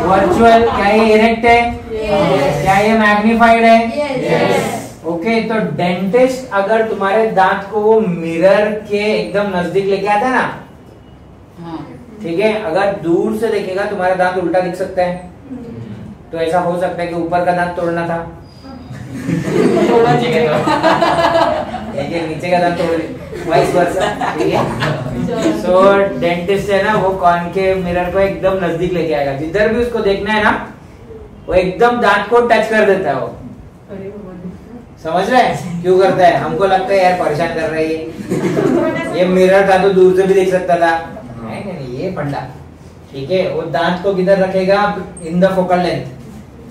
वर्चुअल, क्या ये इरेक्ट है, क्या ये मैग्नीफाइड है, ओके। तो डेंटिस्ट अगर तुम्हारे दांत को वो मिरर के एकदम नजदीक लेके आता है ना, ठीक है, अगर दूर से देखेगा तुम्हारा दांत उल्टा दिख सकता है, तो ऐसा हो सकता है कि ऊपर का दांत तोड़ना था, नीचे का दांत तोड़, वाइस वर्सा, ठीक है। सो डेंटिस्ट है ना, वो कॉनकेव मिरर को एकदम नजदीक लेके आएगा, जिधर भी उसको देखना है ना, वो एकदम दांत को टच कर देता है वो, समझ रहे हैं क्यों करता है। हमको लगता है यार परेशान कर रही है, ये मिरर था तो दूर से भी देख सकता था, नहीं ये फंडा, ठीक है। वो दांत को किधर रखेगा, in the focal length,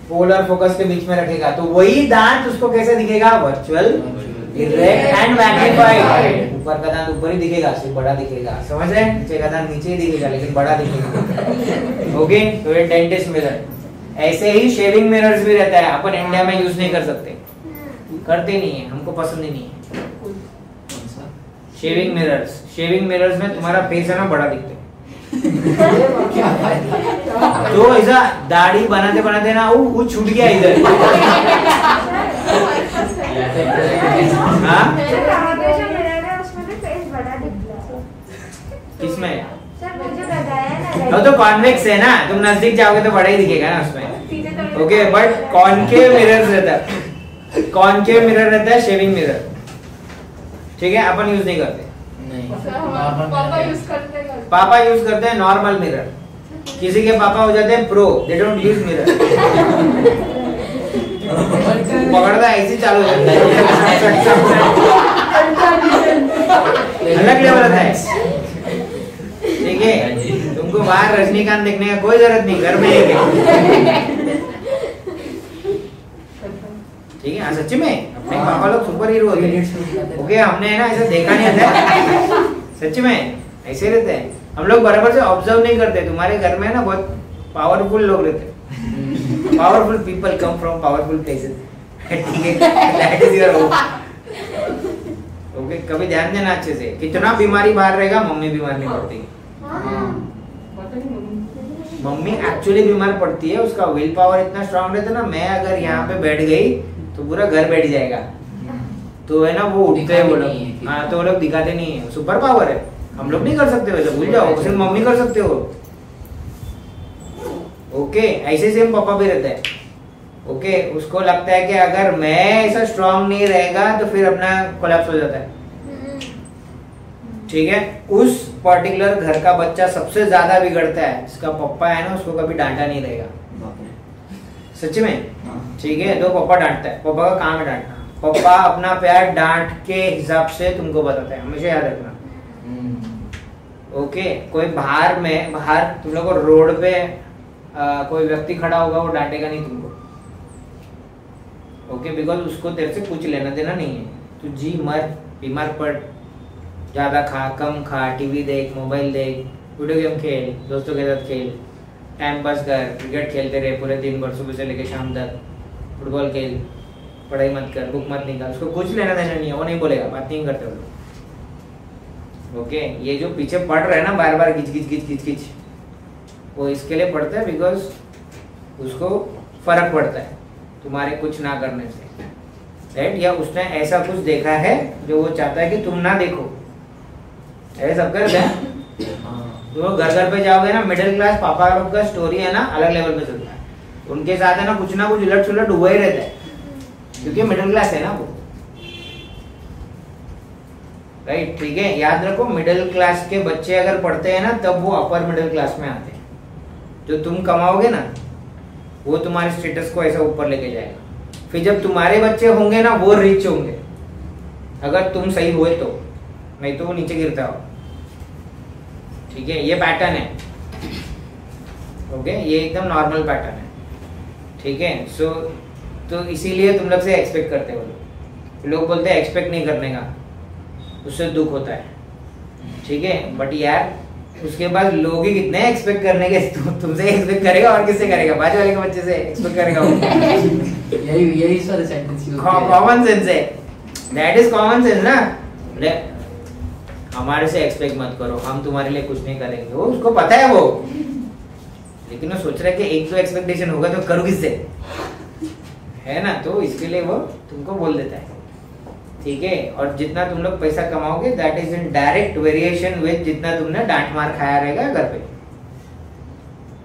polar focus के बीच में रखेगा, तो वही दांत उसको कैसे दिखेगा, वर्चुअल, इरेक्ट एंड मैग्नीफाइड। ऊपर का दांत ऊपर ही दिखेगा, सिर्फ बड़ा दिखेगा, समझ रहे हैं, नीचे का दांत नीचे ही दिखेगा लेकिन बड़ा दिखेगा, ओके। तो ये डेंटिस्ट मिरर। ऐसे ही शेविंग मिरर्स भी रहता है, अपन इंडिया में यूज नहीं कर सकते, करते नहीं है, हमको पसंद ही नहीं है शेविंग मिरर्स। शेविंग मिरर्स में तुम्हारा फेस है ना बड़ा दिखता है, तो ऐसा दाढ़ी बनाते बनाते ना वो छूट गया इधर, हाँ किसमें, तो कॉन्वेक्स है ना, तुम नजदीक जाओगे तो बड़ा ही दिखेगा ना उसमें, ओके। बट कॉनकेव मिरर रहता है, कॉनकेव मिरर रहता है शेविंग मिरर, ठीक है, अपन यूज नहीं करते, पापा यूज करते हैं नॉर्मल मिरर, किसी के पापा हो जाते हैं pro, they don't use mirror, पकड़ता ऐसे चालू करता है, अलग लेवल होता है, ठीक है। तुमको बाहर रजनीकांत देखने का कोई जरूरत नहीं, घर में एक है, ठीक है, हाँ सच्ची में अपने पापा लोग सुपर हीरो होते Credits में हैं। दिखाते हैं। ओके, हमने है ना ऐसा देखा नहीं था। सच्ची में ऐसे रहते हैं हम लोग, बराबर से ऑब्जर्व नहीं करते। तुम्हारे घर में ना बहुत पावरफुल लोग रहते हैं, powerful people come from powerful places. ठीक है, दैट इज योर ओके। कभी ध्यान देना अच्छे से, कितना बीमारी बाहर रहेगा मम्मी बीमार नहीं पड़ती। मम्मी एक्चुअली बीमार पड़ती है, उसका विल पावर इतना स्ट्रांग रहता है ना। मैं अगर यहाँ पे बैठ गई तो पूरा घर बैठ जाएगा। तो है ना वो उठते हैं वो दिखाते नहीं लोग, है। हाँ तो वो लोग दिखाते नहीं है। सुपर पावर है, हम लोग नहीं कर सकते वैसे, भूल जाओ, सिर्फ मम्मी कर सकते हो। ओके, ऐसे सेम पापा भी रहता है। ओके, उसको लगता है कि अगर मैं ऐसा स्ट्रांग नहीं रहेगा तो फिर अपना कोलैप्स हो जाता है। ठीक है, उस पर्टिकुलर घर का बच्चा सबसे ज्यादा बिगड़ता है, जिसका पप्पा है ना उसको कभी डांटा नहीं रहेगा। बाप रे। सच में, हाँ। ठीक है, तो पापा डांटता है, पापा का काम है डांटना। पापा अपना प्यार डांट के हिसाब से तुमको बताता है, हमेशा याद रखना। ओके, कोई बाहर तुम लोग को रोड पे कोई व्यक्ति खड़ा होगा, वो डांटेगा नहीं तुमको। ओके, बिकॉज उसको तेरे से कुछ लेना देना नहीं है। तू जी मर, बीमार पड़, ज्यादा खा कम खा, टीवी देख, मोबाइल देख, वीडियो गेम खेल, दोस्तों के साथ खेल, टाइम पास कर, क्रिकेट खेलते रहे पूरे दिन भर, सुबह से लेकर शाम तक, फुटबॉल खेल, पढ़ाई मत कर, बुक मत निकाल। उसको कुछ लेना देना नहीं है, वो नहीं बोलेगा, बात नहीं करते वो लोग। ओके, ये जो पीछे पढ़ रहे हैं ना बार बार खिच, वो इसके लिए पढ़ता है बिकॉज उसको फर्क पड़ता है तुम्हारे कुछ ना करने से, राइट? या उसने ऐसा कुछ देखा है जो वो चाहता है कि तुम ना देखो। ऐसे सब करते हैं। तो घर पे जाओगे ना, मिडिल क्लास पापा लोग का स्टोरी है ना अलग लेवल पे चलता है। उनके साथ है ना कुछ उलट सुलट हुआ ही रहता है, क्योंकि मिडिल क्लास है ना वो, राइट? ठीक है, याद रखो, मिडिल क्लास के बच्चे अगर पढ़ते हैं ना तब वो अपर मिडिल क्लास में आते हैं। जो तुम कमाओगे ना वो तुम्हारे स्टेटस को ऐसा ऊपर लेके जाएगा। फिर जब तुम्हारे बच्चे होंगे ना वो रिच होंगे, अगर तुम सही हुए तो, नहीं तो वो नीचे गिरता हो। ठीक है, ये पैटर्न है। ओके, ये एकदम नॉर्मल पैटर्न है। ठीक है, सो तो इसीलिए तुम लोग से एक्सपेक्ट करते हो। लोग बोलते हैं एक्सपेक्ट नहीं करने का, उससे दुख होता है। ठीक है, बट यार उसके बाद लोग ही कितने एक्सपेक्ट करने के, तुमसे एक्सपेक्ट करेगा और किससे करेगा? बाजू वाले के बच्चे से एक्सपेक्ट करेगा वो। यही सारे सेंटेंस यूज कॉमन सेंस है, दैट इज कॉमन सेंस ना। हमारे से एक्सपेक्ट मत करो, हम तुम्हारे लिए कुछ नहीं करेंगे। वो उसको पता है वो, लेकिन वो सोच रहा है कि एक तो एक्सपेक्टेशन होगा तो करूँ किससे, है ना? तो इसके लिए वो तुमको बोल देता है। ठीक है, और जितना तुम लोग पैसा कमाओगे that is in direct variation with जितना तुमने डांट मार खाया रहेगा घर पे।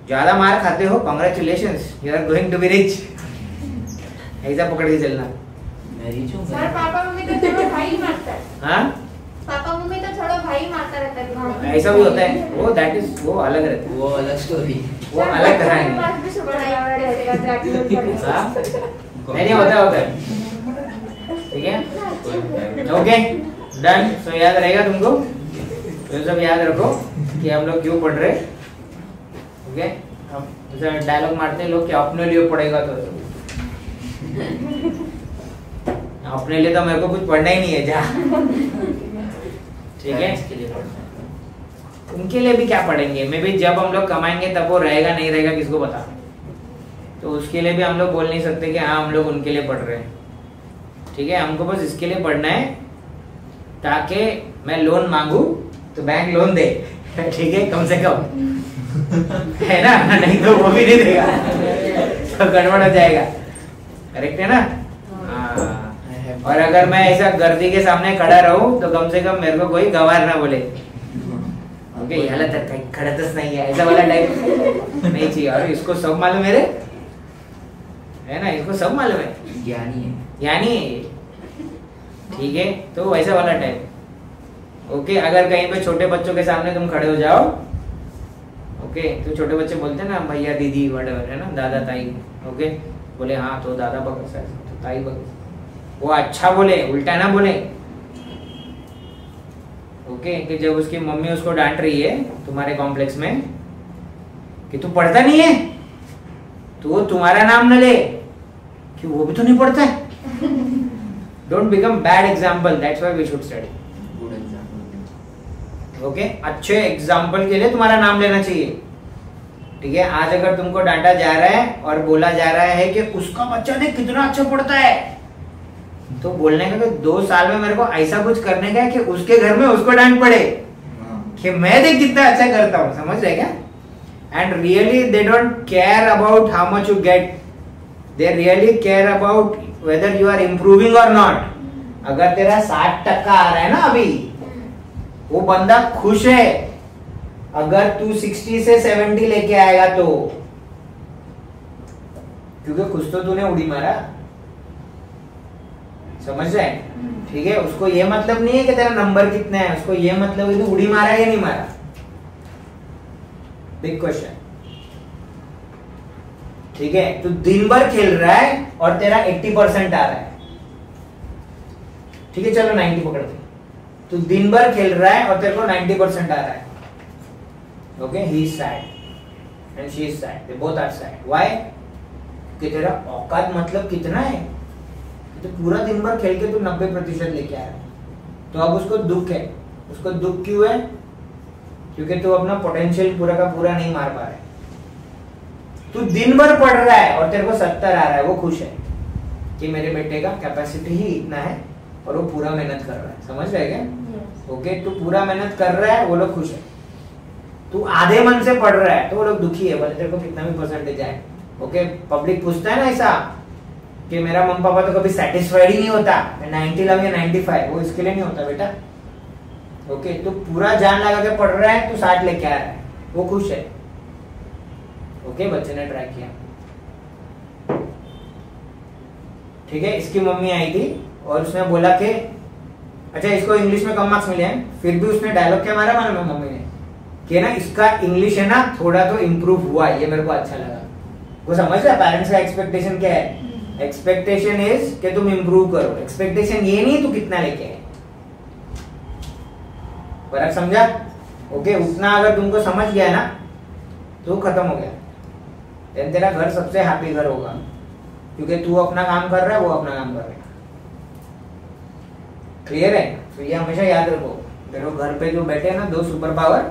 ज्यादा मार खाते हो, congratulations, you are going to be rich. ऐसा पकड़ के चलना। मैं रिच हूं। सर पापा मम्मी तो छोड़ो भाई मारता है। हाँ, पापा मम्मी तो छोड़ो भाई मारता रहता है। ऐसा भी होता है, वो दैट इज वो अलग रहता वो अलग स्टोरी। है, वो अलग तरह है। पास भी सुबह आया रहेगा ट्रैक्टर पर। हाँ? नहीं होता है। ठीक है, ओके डन। सो याद रहेगा तुमको, तो सब याद रखो कि हम लोग क्यों पढ़ रहे। ओके, हम जैसे डायलॉग मारते हैं लोग कि अपने लिए पढ़ेगा तो अपने लिए तो मेरे को कुछ पढ़ना ही नहीं है जा। ठीक है, इसके लिए पढ़ना है। उनके लिए भी क्या पढ़ेंगे? मे भी जब हम लोग कमाएंगे तब वो रहेगा नहीं रहेगा किसको पता। तो उसके लिए भी हम लोग बोल नहीं सकते कि हाँ हम लोग उनके लिए पढ़ रहे हैं। ठीक है, हमको बस इसके लिए पढ़ना है ताकि मैं लोन मांगू तो बैंक लोन दे। ठीक है, कम से कम, है ना? नहीं तो वो भी नहीं देगा, तो गड़बड़ हो जाएगा। करेक्ट है ना? हाँ। और अगर मैं ऐसा गर्दी के सामने खड़ा रहूं तो कम से कम मेरे को कोई गवार ना बोले। ओके, ये हालत है, खड़तस नहीं है, ऐसा वाला टाइप नहीं चाहिए। और इसको सब मालूम है ना, इसको सब मालूम है, ज्ञानी है। यानी ठीक है, तो वैसा वाला टाइप। ओके, अगर कहीं पे छोटे बच्चों के सामने तुम खड़े हो जाओ, ओके, तो छोटे बच्चे बोलते हैं ना भैया दीदी वटेवर, है ना, दादा ताई। ओके, बोले हाँ तो दादा बगल से तो ताई बगल, वो अच्छा बोले, उल्टा ना बोले। ओके, कि जब उसकी मम्मी उसको डांट रही है तुम्हारे कॉम्प्लेक्स में कि तू पढ़ता नहीं है, तो वो तुम्हारा नाम न ले कि वो भी तो नहीं पढ़ता है। Don't become bad example, that's why we should study. Good example. Okay, अच्छे एग्जाम्पल के लिए तुम्हारा नाम लेना चाहिए। ठीक है, आज अगर तुमको डांटा जा रहा है और बोला जा रहा है कि उसका बच्चा देख कितना अच्छा पढ़ता है, तो बोलने का कि 2 साल में मेरे को ऐसा कुछ करने का है कि उसके घर में उसको डांट पड़े कि मैं देख कितना अच्छा करता हूँ। समझ रहे क्या? And really they don't care about how much you get, they really care about whether you are improving और नॉट। अगर तेरा 60% आ रहा है ना अभी, वो बंदा खुश है। अगर तू 60 से 70 लेके आएगा तो, क्योंकि कुछ तो तूने उड़ी मारा। समझ रहे? ठीक है, उसको ये मतलब नहीं है कि तेरा नंबर कितना है, उसको ये मतलब है तू उड़ी मारा या नहीं मारा। Big question. ठीक है, तू दिन भर खेल रहा है और तेरा 80% आ रहा है। ठीक है, चलो 90 पकड़ते। तू दिन भर खेल रहा है और तेरे को 90% आ रहा है। Okay, he is sad and she is sad, they both are sad. Why? कि तेरा औकात मतलब कितना है, तो पूरा दिन भर खेल के तू 90% लेके आ रहा है। तो अब उसको दुख है। उसको दुख क्यों है? क्योंकि तू अपना पोटेंशियल पूरा का पूरा नहीं मार पा रहा है। तू दिन भर पढ़ रहा है और तेरे को 70 आ रहा है, वो खुश है कि मेरे बेटे का कैपेसिटी ही इतना है और वो पूरा मेहनत कर रहा है। समझ रहे क्या? ओके, तू पूरा मेहनत कर रहा है, वो लोग खुश है। तू आधे मन से पढ़ रहा है तो वो लोग दुखी है, बोले तेरे को कितना भी परसेंटेज आए। ओके, पब्लिक पूछता है ना ऐसा कि मेरा मम्मी पापा तो कभी सेटिस्फाइड ही नहीं होता, मैं 90 लाऊं या 95, वो इसके लिए नहीं होता बेटा। ओके, तू पूरा जान लगा के पढ़ रहा है, तू 60 लेके आ रहा है, वो खुश है। ओके, बच्चे ने ट्राई किया। ठीक है, इसकी मम्मी आई थी और उसने बोला कि अच्छा इसको इंग्लिश में कम मार्क्स मिले हैं, फिर भी उसने डायलॉग क्या मारा मालूम है मम्मी ने कि ना इसका इंग्लिश है ना थोड़ा तो इम्प्रूव हुआ है, ये मेरे को अच्छा लगा। वो समझ रहा है पेरेंट्स का एक्सपेक्टेशन क्या है? एक्सपेक्टेशन इज कि तुम इम्प्रूव करो, एक्सपेक्टेशन ये नहीं तू कितना लेके आए। फर्क समझा? ओके, उतना अगर तुमको समझ गया ना तो खत्म हो गया। देन तेरा घर सबसे हैप्पी घर होगा, क्योंकि तू अपना काम कर रहा है, वो अपना काम कर रहा है। क्लियर है? तो ये हमेशा याद रखो। देखो घर पे जो बैठे हैं ना 2 सुपर पावर,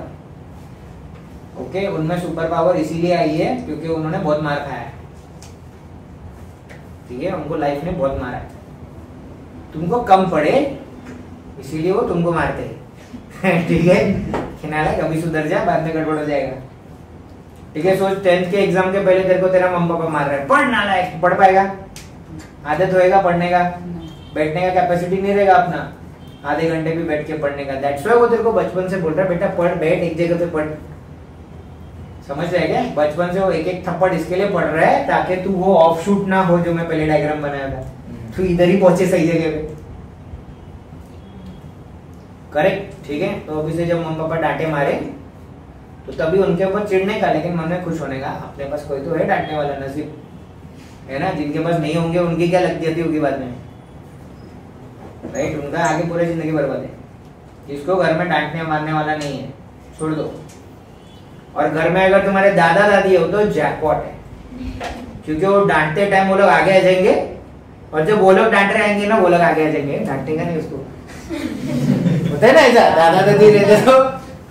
ओके, उनमें सुपर पावर इसीलिए आई है क्योंकि उन्होंने बहुत मार खाया है। ठीक है, उनको लाइफ ने बहुत मारा है। तुमको कम पड़े इसीलिए वो तुमको मारते हैं। ठीक है, खिनाला कभी सुधर जा, बाद में गड़बड़ हो जाएगा। ठीक है, सोच 10th के एग्जाम के पहले तेरे को तेरा मम्मी पापा मार रहे हैं, पढ़ ना लायक, पढ़ पाएगा? आदत होएगा पढ़ने का? बैठने का कैपेसिटी नहीं रहेगा अपना, आधे घंटे भी बैठ के पढ़ने का। दैट्स व्हाई वो तेरे को बचपन से बोल रहा है बेटा पढ़, बैठ एक जगह पे पढ़। समझ रहे क्या? बचपन से वो एक थप्पड़ इसके लिए पढ़ रहा है ताकि तू वो ऑफ शूट ना हो जो मैं पहले डायग्राम बनाया था, तू इधर ही पहुंचे सही जगह पे। करेक्ट? ठीक है, तो अभी से जब मम्मी पापा डांटे मारे तो तभी उनके ऊपर चिढ़ने का, लेकिन मन में खुश होने का। अपने पास कोई तो है डांटने वाला, नसीब है ना। जिनके पास नहीं होंगे उनकी क्या लगती जाती होगी बाद में, राइट? उनका आगे पूरी जिंदगी बर्बाद है। इसको घर में डांटने मारने वाला नहीं है, छोड़ दो। और घर में अगर तुम्हारे दादा दादी हो तो जैकपॉट है, क्योंकि वो डांटते टाइम वो लोग आगे आ जाएंगे, और जब वो लोग डांट रहे आएंगे ना वो लोग आगे आ जाएंगे, डांटेगा नहीं उसको। होता है ना ऐसा, दादा दादी रहते तो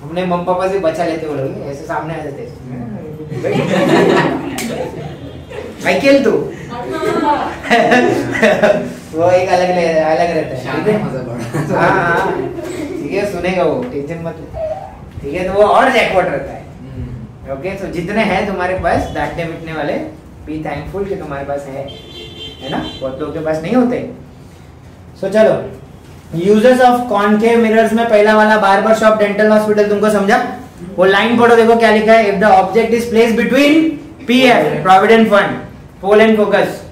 अपने मम्मी पापा से बचा लेते, वो लोग ऐसे सामने आ जाते माइकल तू। वो एक अलग रहता है। ठीक है, हाँ ठीक है, सुनेगा वो, टेंशन मत ले। ठीक है, तो वो और जैकपॉट रहता है। ओके, तो जितने हैं तुम्हारे पास डांटने पिटने वाले, बी थैंकफुल कि तुम्हारे पास है ना। बहुत लोगों के पास नहीं होते। सो चलो, यूजेस ऑफ कॉनकेव मिरर्स में पहला वाला बार्बर शॉप, डेंटल हॉस्पिटल तुमको समझा? वो लाइन पढ़ो, देखो क्या लिखा है। If the object is placed between PF provident fund, pole and focus.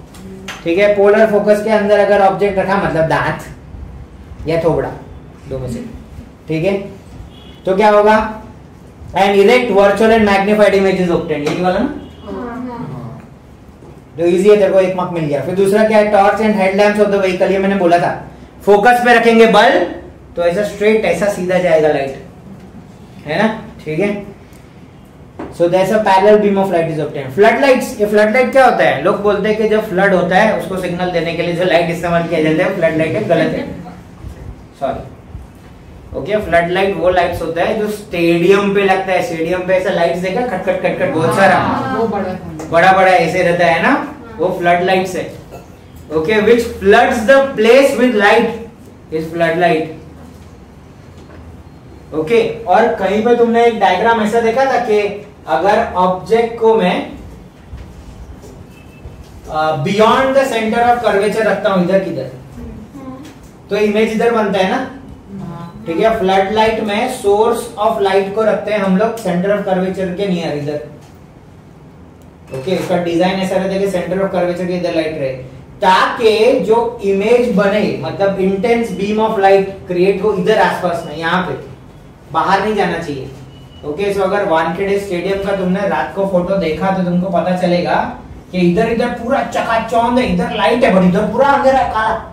ठीक है, पोल और फोकस के अंदर अगर ऑब्जेक्ट रखा, मतलब दांत या थोबड़ा, दो में से। ठीक है, तो क्या होगा? And erect virtual and magnified image is obtained. यही वाला ना, जो इजी है, तेरे को 1 मार्क मिल गया। फिर दूसरा क्या है? Torch and headlamps of the vehicle. ये मैंने बोला था, फोकस पे रखेंगे बल्ब तो ऐसा स्ट्रेट, ऐसा सीधा जाएगा लाइट, है ना। ठीक है, so there is a parallel beam of light is obtained. Flood lights, ये फ्लड लाइट क्या होता है? लोग बोलते हैं कि जब फ्लड होता है उसको सिग्नल देने के लिए जो लाइट इस्तेमाल किया जाता है फ्लड लाइट है, गलत है, सॉरी। ओके, फ्लड लाइट वो लाइट्स होता है जो स्टेडियम पे लगता है। स्टेडियम पे ऐसा लाइट्स देखा, खटखट खटखट बहुत सारा वो बड़ा बड़ा ऐसे रहता है ना, वो फ्लड लाइट्स है। Okay, which floods the place with light is flood light. Okay, और कहीं पे तुमने एक डायग्राम ऐसा देखा था कि अगर ऑब्जेक्ट को मैं beyond the centre of curvature रखता हूं इधर किधर, तो इमेज इधर बनता है ना, ठीक है। फ्लड लाइट में सोर्स ऑफ लाइट को रखते हैं हम लोग सेंटर ऑफ कर्वेचर के नियर इधर। ओके, इसका डिजाइन ऐसा रहता है कि सेंटर ऑफ कर्वेचर के इधर लाइट रहे, ताकि जो इमेज बने, मतलब intense beam of light create हो इधर आसपास में, यहाँ पे बाहर नहीं जाना चाहिए। ओके, सो अगर वानखेड़े स्टेडियम का तुमने रात को फोटो देखा तो तुमको पता चलेगा कि इधर इधर पूरा चकाचौंध है, इधर लाइट है बट इधर पूरा अंधेरा है, काला।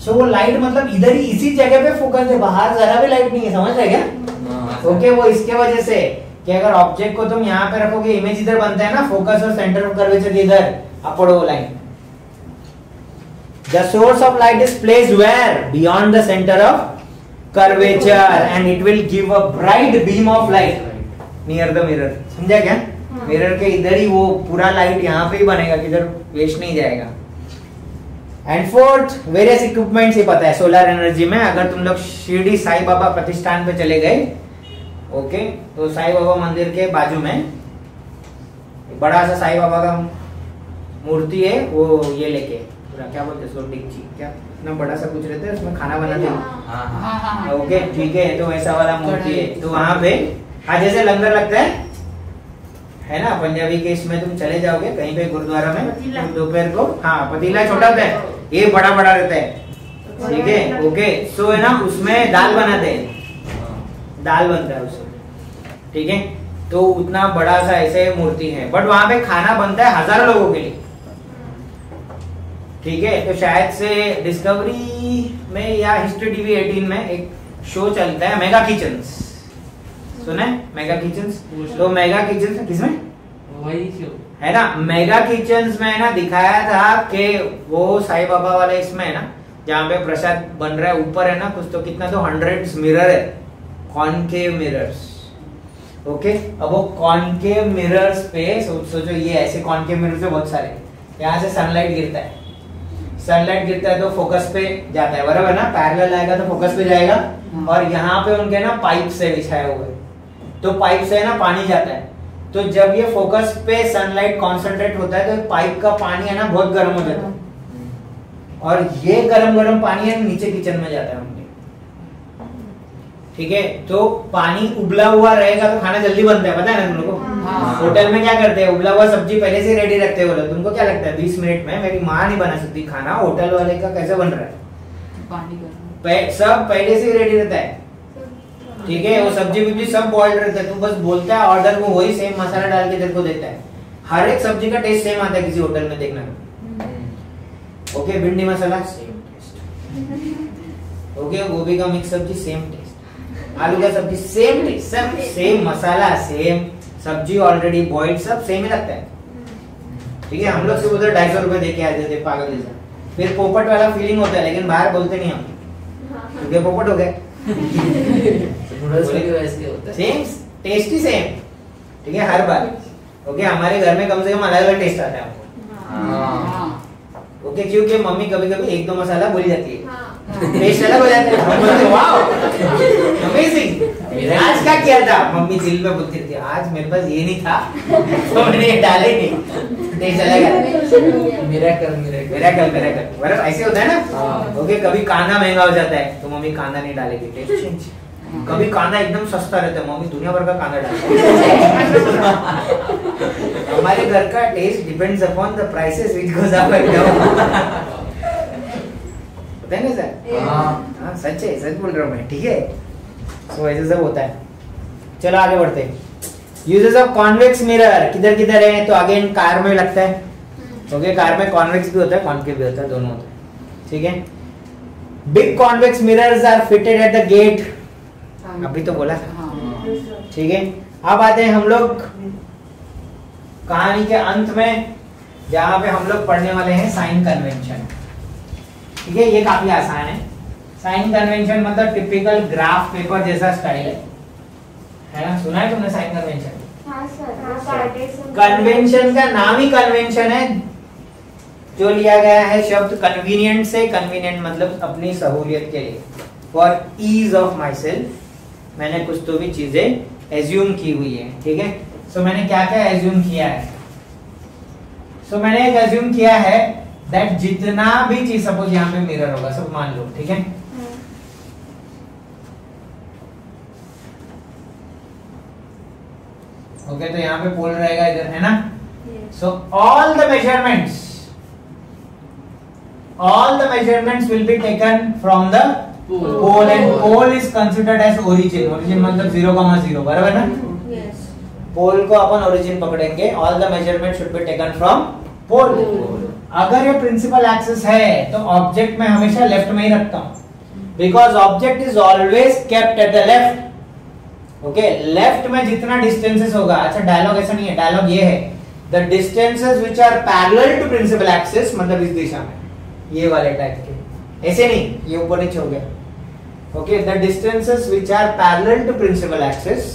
सो वो लाइट मतलब इधर ही इसी जगह पे फोकस है, बाहर जरा भी लाइट नहीं है, समझ रहे क्या? ओके, वो इसके वजह से कि अगर ऑब्जेक्ट को तुम यहाँ पे रखोगे, इमेज इधर बनता है ना, फोकस और सेंटर ऑफ कर्वेचर इधर, अपवर्ड वो line. The source of light is placed where? Beyond the centre of curvature and it will give a bright beam of light near the mirror. समझा क्या? Mirror के इधर ही वो पूरा light यहाँ पे ही बनेगा, किधर वेस्ट नहीं जाएगा। एंड फोर्थ, वेरियस इक्विपमेंट्स, ये पता है सोलर एनर्जी में अगर तुम लोग शिरडी साई बाबा प्रतिष्ठान पे चले गए, ओके, तो साई बाबा मंदिर के बाजू में बड़ा सा साई बाबा का मूर्ति है, वो ये लेके पूरा क्या बोलते हैं, डिक्ची क्या इतना बड़ा सा कुछ रहता है, उसमें खाना बनाते हैं। ओके, ठीक है, तो वैसा वाला मूर्ति है। तो वहां पे आज जैसे लंगर लगता है ना, पंजाबी के इसमें तुम चले जाओगे कहीं पे गुरुद्वारा में दोपहर को, हाँ, पतीला छोटा होता है, ये बड़ा बड़ा रहता है, ठीक है। ओके, सो है ना, उसमें दाल बनाते हैं, दाल बनता है उसमें, ठीक है। तो उतना बड़ा सा ऐसे मूर्ति है, बट वहां पे खाना बनता है हजारों लोगों के लिए, ठीक है। तो शायद से डिस्कवरी में या हिस्ट्री टीवी 18 में एक शो चलता है मेगा किचन्स, सुना है मेगा किचन्स? तो मेगा किचन्स किसमें वही शो है ना, मेगा किचन्स में है ना दिखाया था कि वो साईं बाबा वाले इसमें है ना, जहाँ पे प्रसाद बन रहा है, ऊपर है ना कुछ तो कितना तो 100 मिरर है, कॉनकेव मिरर्स। ओके, अब वो कॉनकेव मिरर्स पे सोचो, ये ऐसे कॉनकेव मिरर्स है बहुत सारे, यहाँ से सनलाइट गिरता है, सनलाइट गिरता है तो फोकस पे जाता है, बराबर ना, पैरेलल आएगा तो फोकस पे जाएगा, और यहाँ पे उनके ना पाइप से बिछाए हुए, तो पाइप से ना पानी जाता है, तो जब ये फोकस पे सनलाइट कॉन्सेंट्रेट होता है तो पाइप का पानी है ना बहुत गर्म हो जाता है, और ये गरम गरम पानी है नीचे किचन में जाता है उनके, ठीक है। तो पानी उबला हुआ रहेगा तो खाना जल्दी बनता है, पता है ना तुम लोगों को? होटल में क्या करते हैं, उबला हुआ सब्जी पहले से रेडी रखते हैं, बोलो तुमको क्या लगता है 20 मिनट में मेरी माँ नहीं बना सकती खाना, होटल वाले का कैसे बन रहा है, सब पहले से रेडी रहता है, ठीक है। वो सब्जी बिब्जी सब बॉइल्ड रहता है, तू बस बोलता है ऑर्डर में, वही सेम मसाला डाल के तेरे को देता है, हर एक सब्जी का टेस्ट सेम आता है किसी होटल में, देखना। ओके, भिंडी मसाला सेम टेस्ट, ओके, गोभी का मिक्स सब्जी सेम टेस्ट, आलू का सब्जी सेम टेस्ट, सब सेम मसाला, सेम सब्जी ऑलरेडी बॉइल्ड, सब सेम ही लगता है, ठीक है। हम लोग सिर्फ उधर 250 रुपए दे के आते थे पागल जैसा, फिर पोपट वाला फीलिंग होता है, लेकिन बाहर बोलते नहीं हम, क्योंकि पोपट हो गए। सेम टेस्ट ही सेम, ठीक है, हर बार। ओके, हमारे घर में कम से कम अलग अलग टेस्ट आता है हमको, ओके, क्योंकि मम्मी कभी कभी 1-2 मसाला भूल जाती है, टेस्ट अलग हो जाता है, हम बोलते वाओ अमेजिंग, आज क्या किया था, मम्मी दिल में बोलती थी आज मेरे पास ये नहीं था तो मैंने ये डाले नहीं, टेस्ट अलग है, मिरेकल, बराबर ऐसे होता है ना। ओके, कभी कांदा महंगा हो जाता है तो मम्मी कांदा नहीं डालेगी, टेस्ट चेंज। कभी कांदा एकदम सस्ता रहता है, मम्मी दुनिया भर का कांदा डालती है। हमारे घर का test depends upon the prices which goes up and down, पता है ना सर? हाँ, सच है, सच बोल रहा हूँ मैं, ठीक है। तो ऐसे सब होता है। चलो आगे बढ़ते हैं। यूजेस ऑफ कॉन्वेक्स मिरर किधर किधर है, तो अगेन कार में लगता है, ओके, कार में कॉन्वेक्स भी होता है, कॉन्केव भी होता है, दोनों होता है, ठीक है। Big convex mirrors are fitted at the gate, अभी तो बोला था, ठीक है। अब आते हैं हम लोग कहानी के अंत में, जहां पे हम लोग पढ़ने वाले हैं साइन कन्वेंशन। ठीक है, ये काफी आसान है। साइन कन्वेंशन मतलब टिपिकल ग्राफ पेपर जैसा स्टाइल है ना? सुना है तुमने साइन कन्वेंशन? हाँ सर। कन्वेंशन का नाम ही कन्वेंशन है, जो लिया गया है शब्द कन्वीनियंट से। कन्वीनियंट मतलब अपनी सहूलियत के लिए, for ease of myself. मैंने कुछ तो भी चीजें एज्यूम की हुई है। ठीक है, सो मैंने क्या क्या एज्यूम किया है? सो मैंने एक एज्यूम किया है दैट जितना भी चीज, सपोज यहाँ पे मिरर होगा, सब मान लो। ठीक है, ओके, तो यहाँ पे पोल रहेगा इधर, है ना? So all the measurements will be taken from the pole and pole is considered as origin. Origin मतलब 0,0, बराबर ना? पोल को अपन ओरिजिन पकड़ेंगे। All the measurement should be taken from pole. अगर ये प्रिंसिपल एक्सिस है तो ऑब्जेक्ट में हमेशा लेफ्ट में ही रखता हूं, because object is always kept at the left. Okay, left में जितना डिस्टेंसेस होगा, अच्छा डायलॉग ऐसा नहीं है, डायलॉग ये है the distances which are parallel to principal axis, मतलब इस दिशा में, ये वाले टाइप के, ऐसे नहीं ये ऊपर नीचे हो गया। Okay, the distances which are parallel to principal axis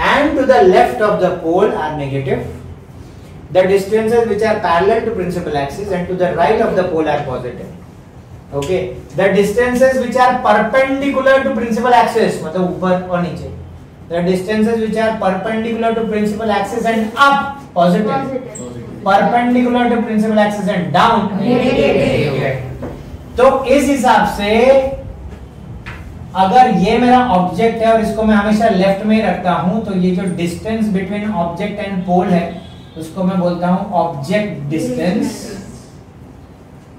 and to the left of the pole are negative. The distances which are parallel to principal axis and to the right of the pole are positive. Okay, the distances which are perpendicular to principal axis, मतलब ऊपर और नीचे, the distances which are perpendicular to principal axis and up, positive. Perpendicular to principal axis and down, negative. तो इस हिसाब से अगर ये मेरा ऑब्जेक्ट है और इसको मैं हमेशा लेफ्ट में ही रखता हूं, तो ये जो distance between object and pole है उसको मैं बोलता हूं ऑब्जेक्ट डिस्टेंस।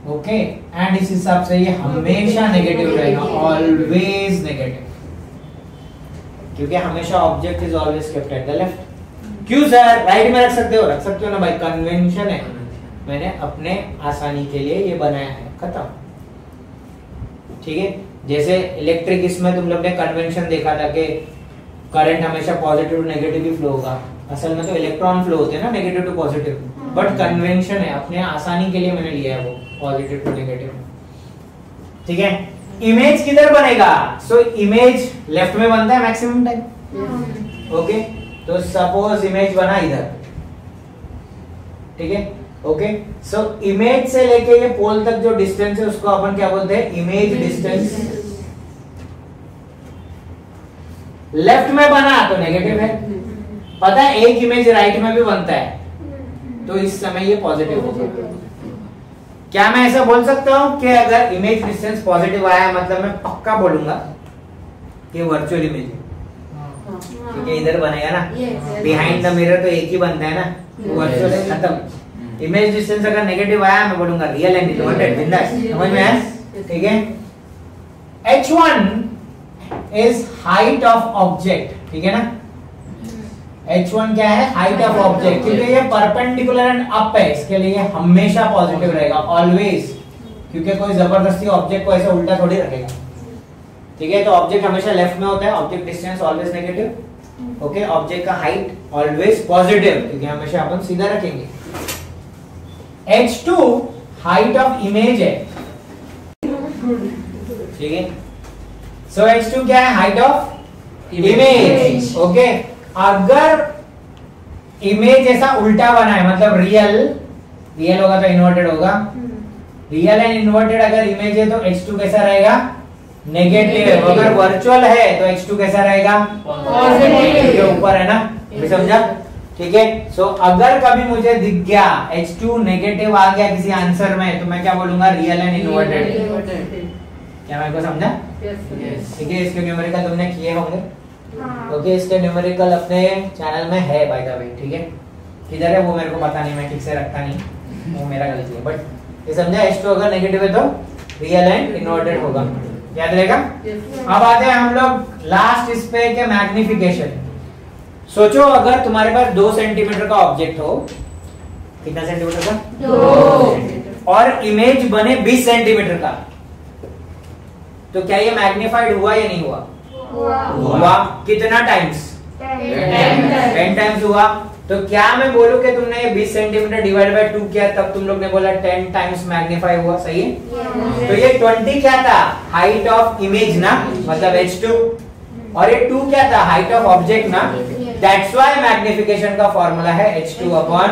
ओके, एंड इस हिसाब से ये हमेशा नेगेटिव रहेगा, ऑलवेज नेगेटिव, क्योंकि हमेशा object is always kept at the left. क्यों सर? राइट में रख सकते हो, रख सकते हो ना भाई, कन्वेंशन है, मैंने अपने आसानी के लिए ये बनाया है, खत्म। ठीक है, जैसे इलेक्ट्रिक, इसमें तुम लोग ने कन्वेंशन देखा था कि करंट हमेशा पॉजिटिव टू नेगेटिव ही फ्लो होगा। असल में तो इलेक्ट्रॉन फ्लो होते हैं ना, negative to positive, but convention है, अपने आसानी के लिए मैंने लिया है वो पॉजिटिव टू नेगेटिव। ठीक है, इमेज किधर बनेगा? सो इमेज लेफ्ट में बनता है मैक्सिमम टाइम। ओके, तो सपोज इमेज बना इधर, ठीक है, ओके, सो इमेज से लेके ये पोल तक जो डिस्टेंस है उसको अपन क्या बोलते हैं? Image distance. लेफ्ट में बना तो नेगेटिव है, पता है, एक इमेज राइट में भी बनता है, तो इस समय ये पॉजिटिव होगा। क्या मैं ऐसा बोल सकता हूं कि अगर इमेज डिस्टेंस पॉजिटिव आया, मतलब मैं पक्का बोलूंगा कि वर्चुअल इमेज है, क्योंकि इधर बनेगा ना, बिहाइंड द मिरर तो एक ही बनता है ना, वर्चुअल है, खत्म। इमेज डिस्टेंस अगर नेगेटिव आया, मैं बोलूंगा रियल एंड इन्वर्टेड, बिंदास, समझ में आया? ठीक है, h1 is height of object, ठीक है ना? h1 क्या है? हाइट ऑफ ऑब्जेक्ट, क्योंकि ये परपेंडिकुलर एंड अप है, इसके लिए हमेशा पॉजिटिव रहेगा, ऑलवेज, क्योंकि कोई जबरदस्ती ऑब्जेक्ट को ऐसे उल्टा थोड़ी रखेगा। ठीक है, तो ऑब्जेक्ट हमेशा लेफ्ट में होता है, object distance always negative. Okay, object का हाइट ऑलवेज पॉजिटिव, क्योंकि हमेशा अपन सीधा रखेंगे। h2 हाइट ऑफ इमेज है, ठीक है, सो h2 क्या है? Height of image. ओके, अगर इमेज ऐसा उल्टा बना है, मतलब रियल होगा तो इन्वर्टेड होगा, रियल एंड इन्वर्टेड अगर इमेज है तो h2 कैसा रहेगा? नेगेटिव। अगर वर्चुअल है तो h2 कैसा रहेगा? पॉजिटिव, ऊपर है ना, समझा? ठीक है, सो अगर कभी मुझे दिख गया h2 नेगेटिव आ गया किसी आंसर में, तो मैं क्या बोलूंगा? Real and inverted. क्या मेरे को समझा? ठीक है, इसके न्यूमेरिकल तुमने किए होंगे। ओके, इसके न्यूमेरिकल अपने चैनल में है बाय द वे, ठीक है, किधर है वो मेरे को पता नहीं, मैं ठीक से रखता नहीं, वो मेरा गलती है, बट ये समझा, h2 अगर नेगेटिव है तो रियल एंड इन्वर्टेड होगा, याद रहेगा? अब आते हैं हम लोग लास्ट इस पे के मैग्निफिकेशन। सोचो अगर तुम्हारे पास 2 सेंटीमीटर का ऑब्जेक्ट हो, कितना सेंटीमीटर का? 2, और इमेज बने 20 सेंटीमीटर का, तो क्या ये मैग्निफाइड हुआ या नहीं हुआ? हुआ। कितना टाइम्स? 10 टाइम्स हुआ। तो क्या मैं बोलूं कि तुमने ये 20 सेंटीमीटर डिवाइड बाय 2 किया, तब तुम लोग ने बोला 10 टाइम्स मैग्नीफाई हुआ, सही है। तो ये 20 क्या था, हाइट ऑफ इमेज ना, मतलब h2, और ये 2 क्या था, हाइट ऑफ ऑब्जेक्ट ना। दैट्स व्हाई मैग्निफिकेशन का फॉर्मूला है h2 upon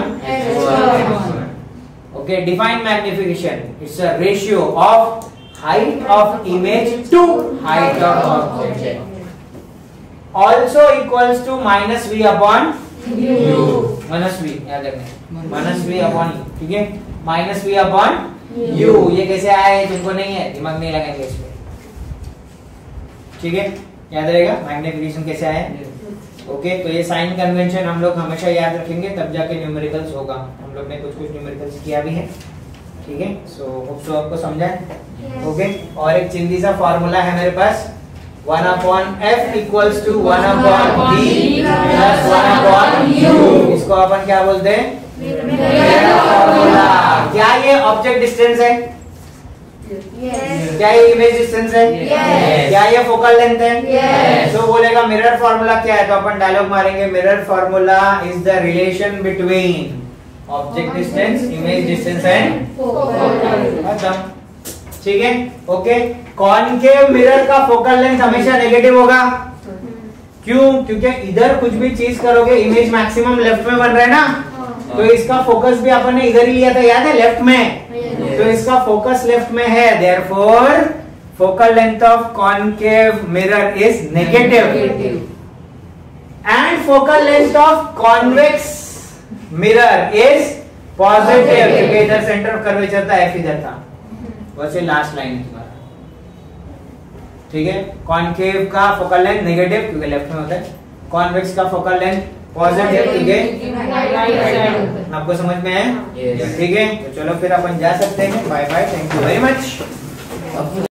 okay. Define magnification, it's a ratio of height of image to height of object, also equals to -v upon -v, याद रखना -v अपॉन u, ठीक है। -v upon u, ये कैसे आया है तुमको नहीं है, दिमाग नहीं लगाएंगे इसमें, ठीक है। याद रहेगा मैग्निफिकेशन कैसे आया है, ओके। तो ये साइन कन्वेंशन हम लोग हमेशा याद रखेंगे, तब जाके न्यूमेरिकल्स होगा। हम लोग ने कुछ न्यूमेरिकल्स किया भी है, ठीक है। सो होप सो आपको समझा है, ओके। और एक चिंदी सा फॉर्मूला है मेरे पास, 1 upon f equals to 1 upon v plus 1 upon u। इसको अपन क्या बोलते हैं, फॉर्मूला। क्या ये ऑब्जेक्ट डिस्टेंस है, क्या ये इमेज डिस्टेंस है, क्या ये फोकल लेंथ है। तो बोलेगा मिरर फॉर्मूला क्या है, तो अपन डायलॉग मारेंगे, mirror formula is the relation between object distance, image distance and focal, ठीक है, ओके। कॉनकेव मिरर का फोकल लेंथ हमेशा नेगेटिव होगा, क्यों, क्योंकि इधर कुछ भी चीज करोगे इमेज मैक्सिमम लेफ्ट में बन रहा है ना, तो इसका फोकस भी अपन ने इधर ही लिया था, याद है, लेफ्ट में। तो इसका फोकस लेफ्ट में है, therefore focal length of concave mirror is negative and focal length of convex mirror is positive, क्योंकि इधर सेंटर ऑफ कर्वेचर था, एफ इधर था। वैसे लास्ट लाइन है तुम्हारा, ठीक है। कॉनकेव का फोकल लेंथ नेगेटिव क्योंकि लेफ्ट में होता है, कॉन्वेक्स का फोकल लेंथ पॉजिटिव क्योंकि आपको समझ में है, ठीक है। तो चलो फिर अपन जा सकते हैं, bye bye, thank you very much.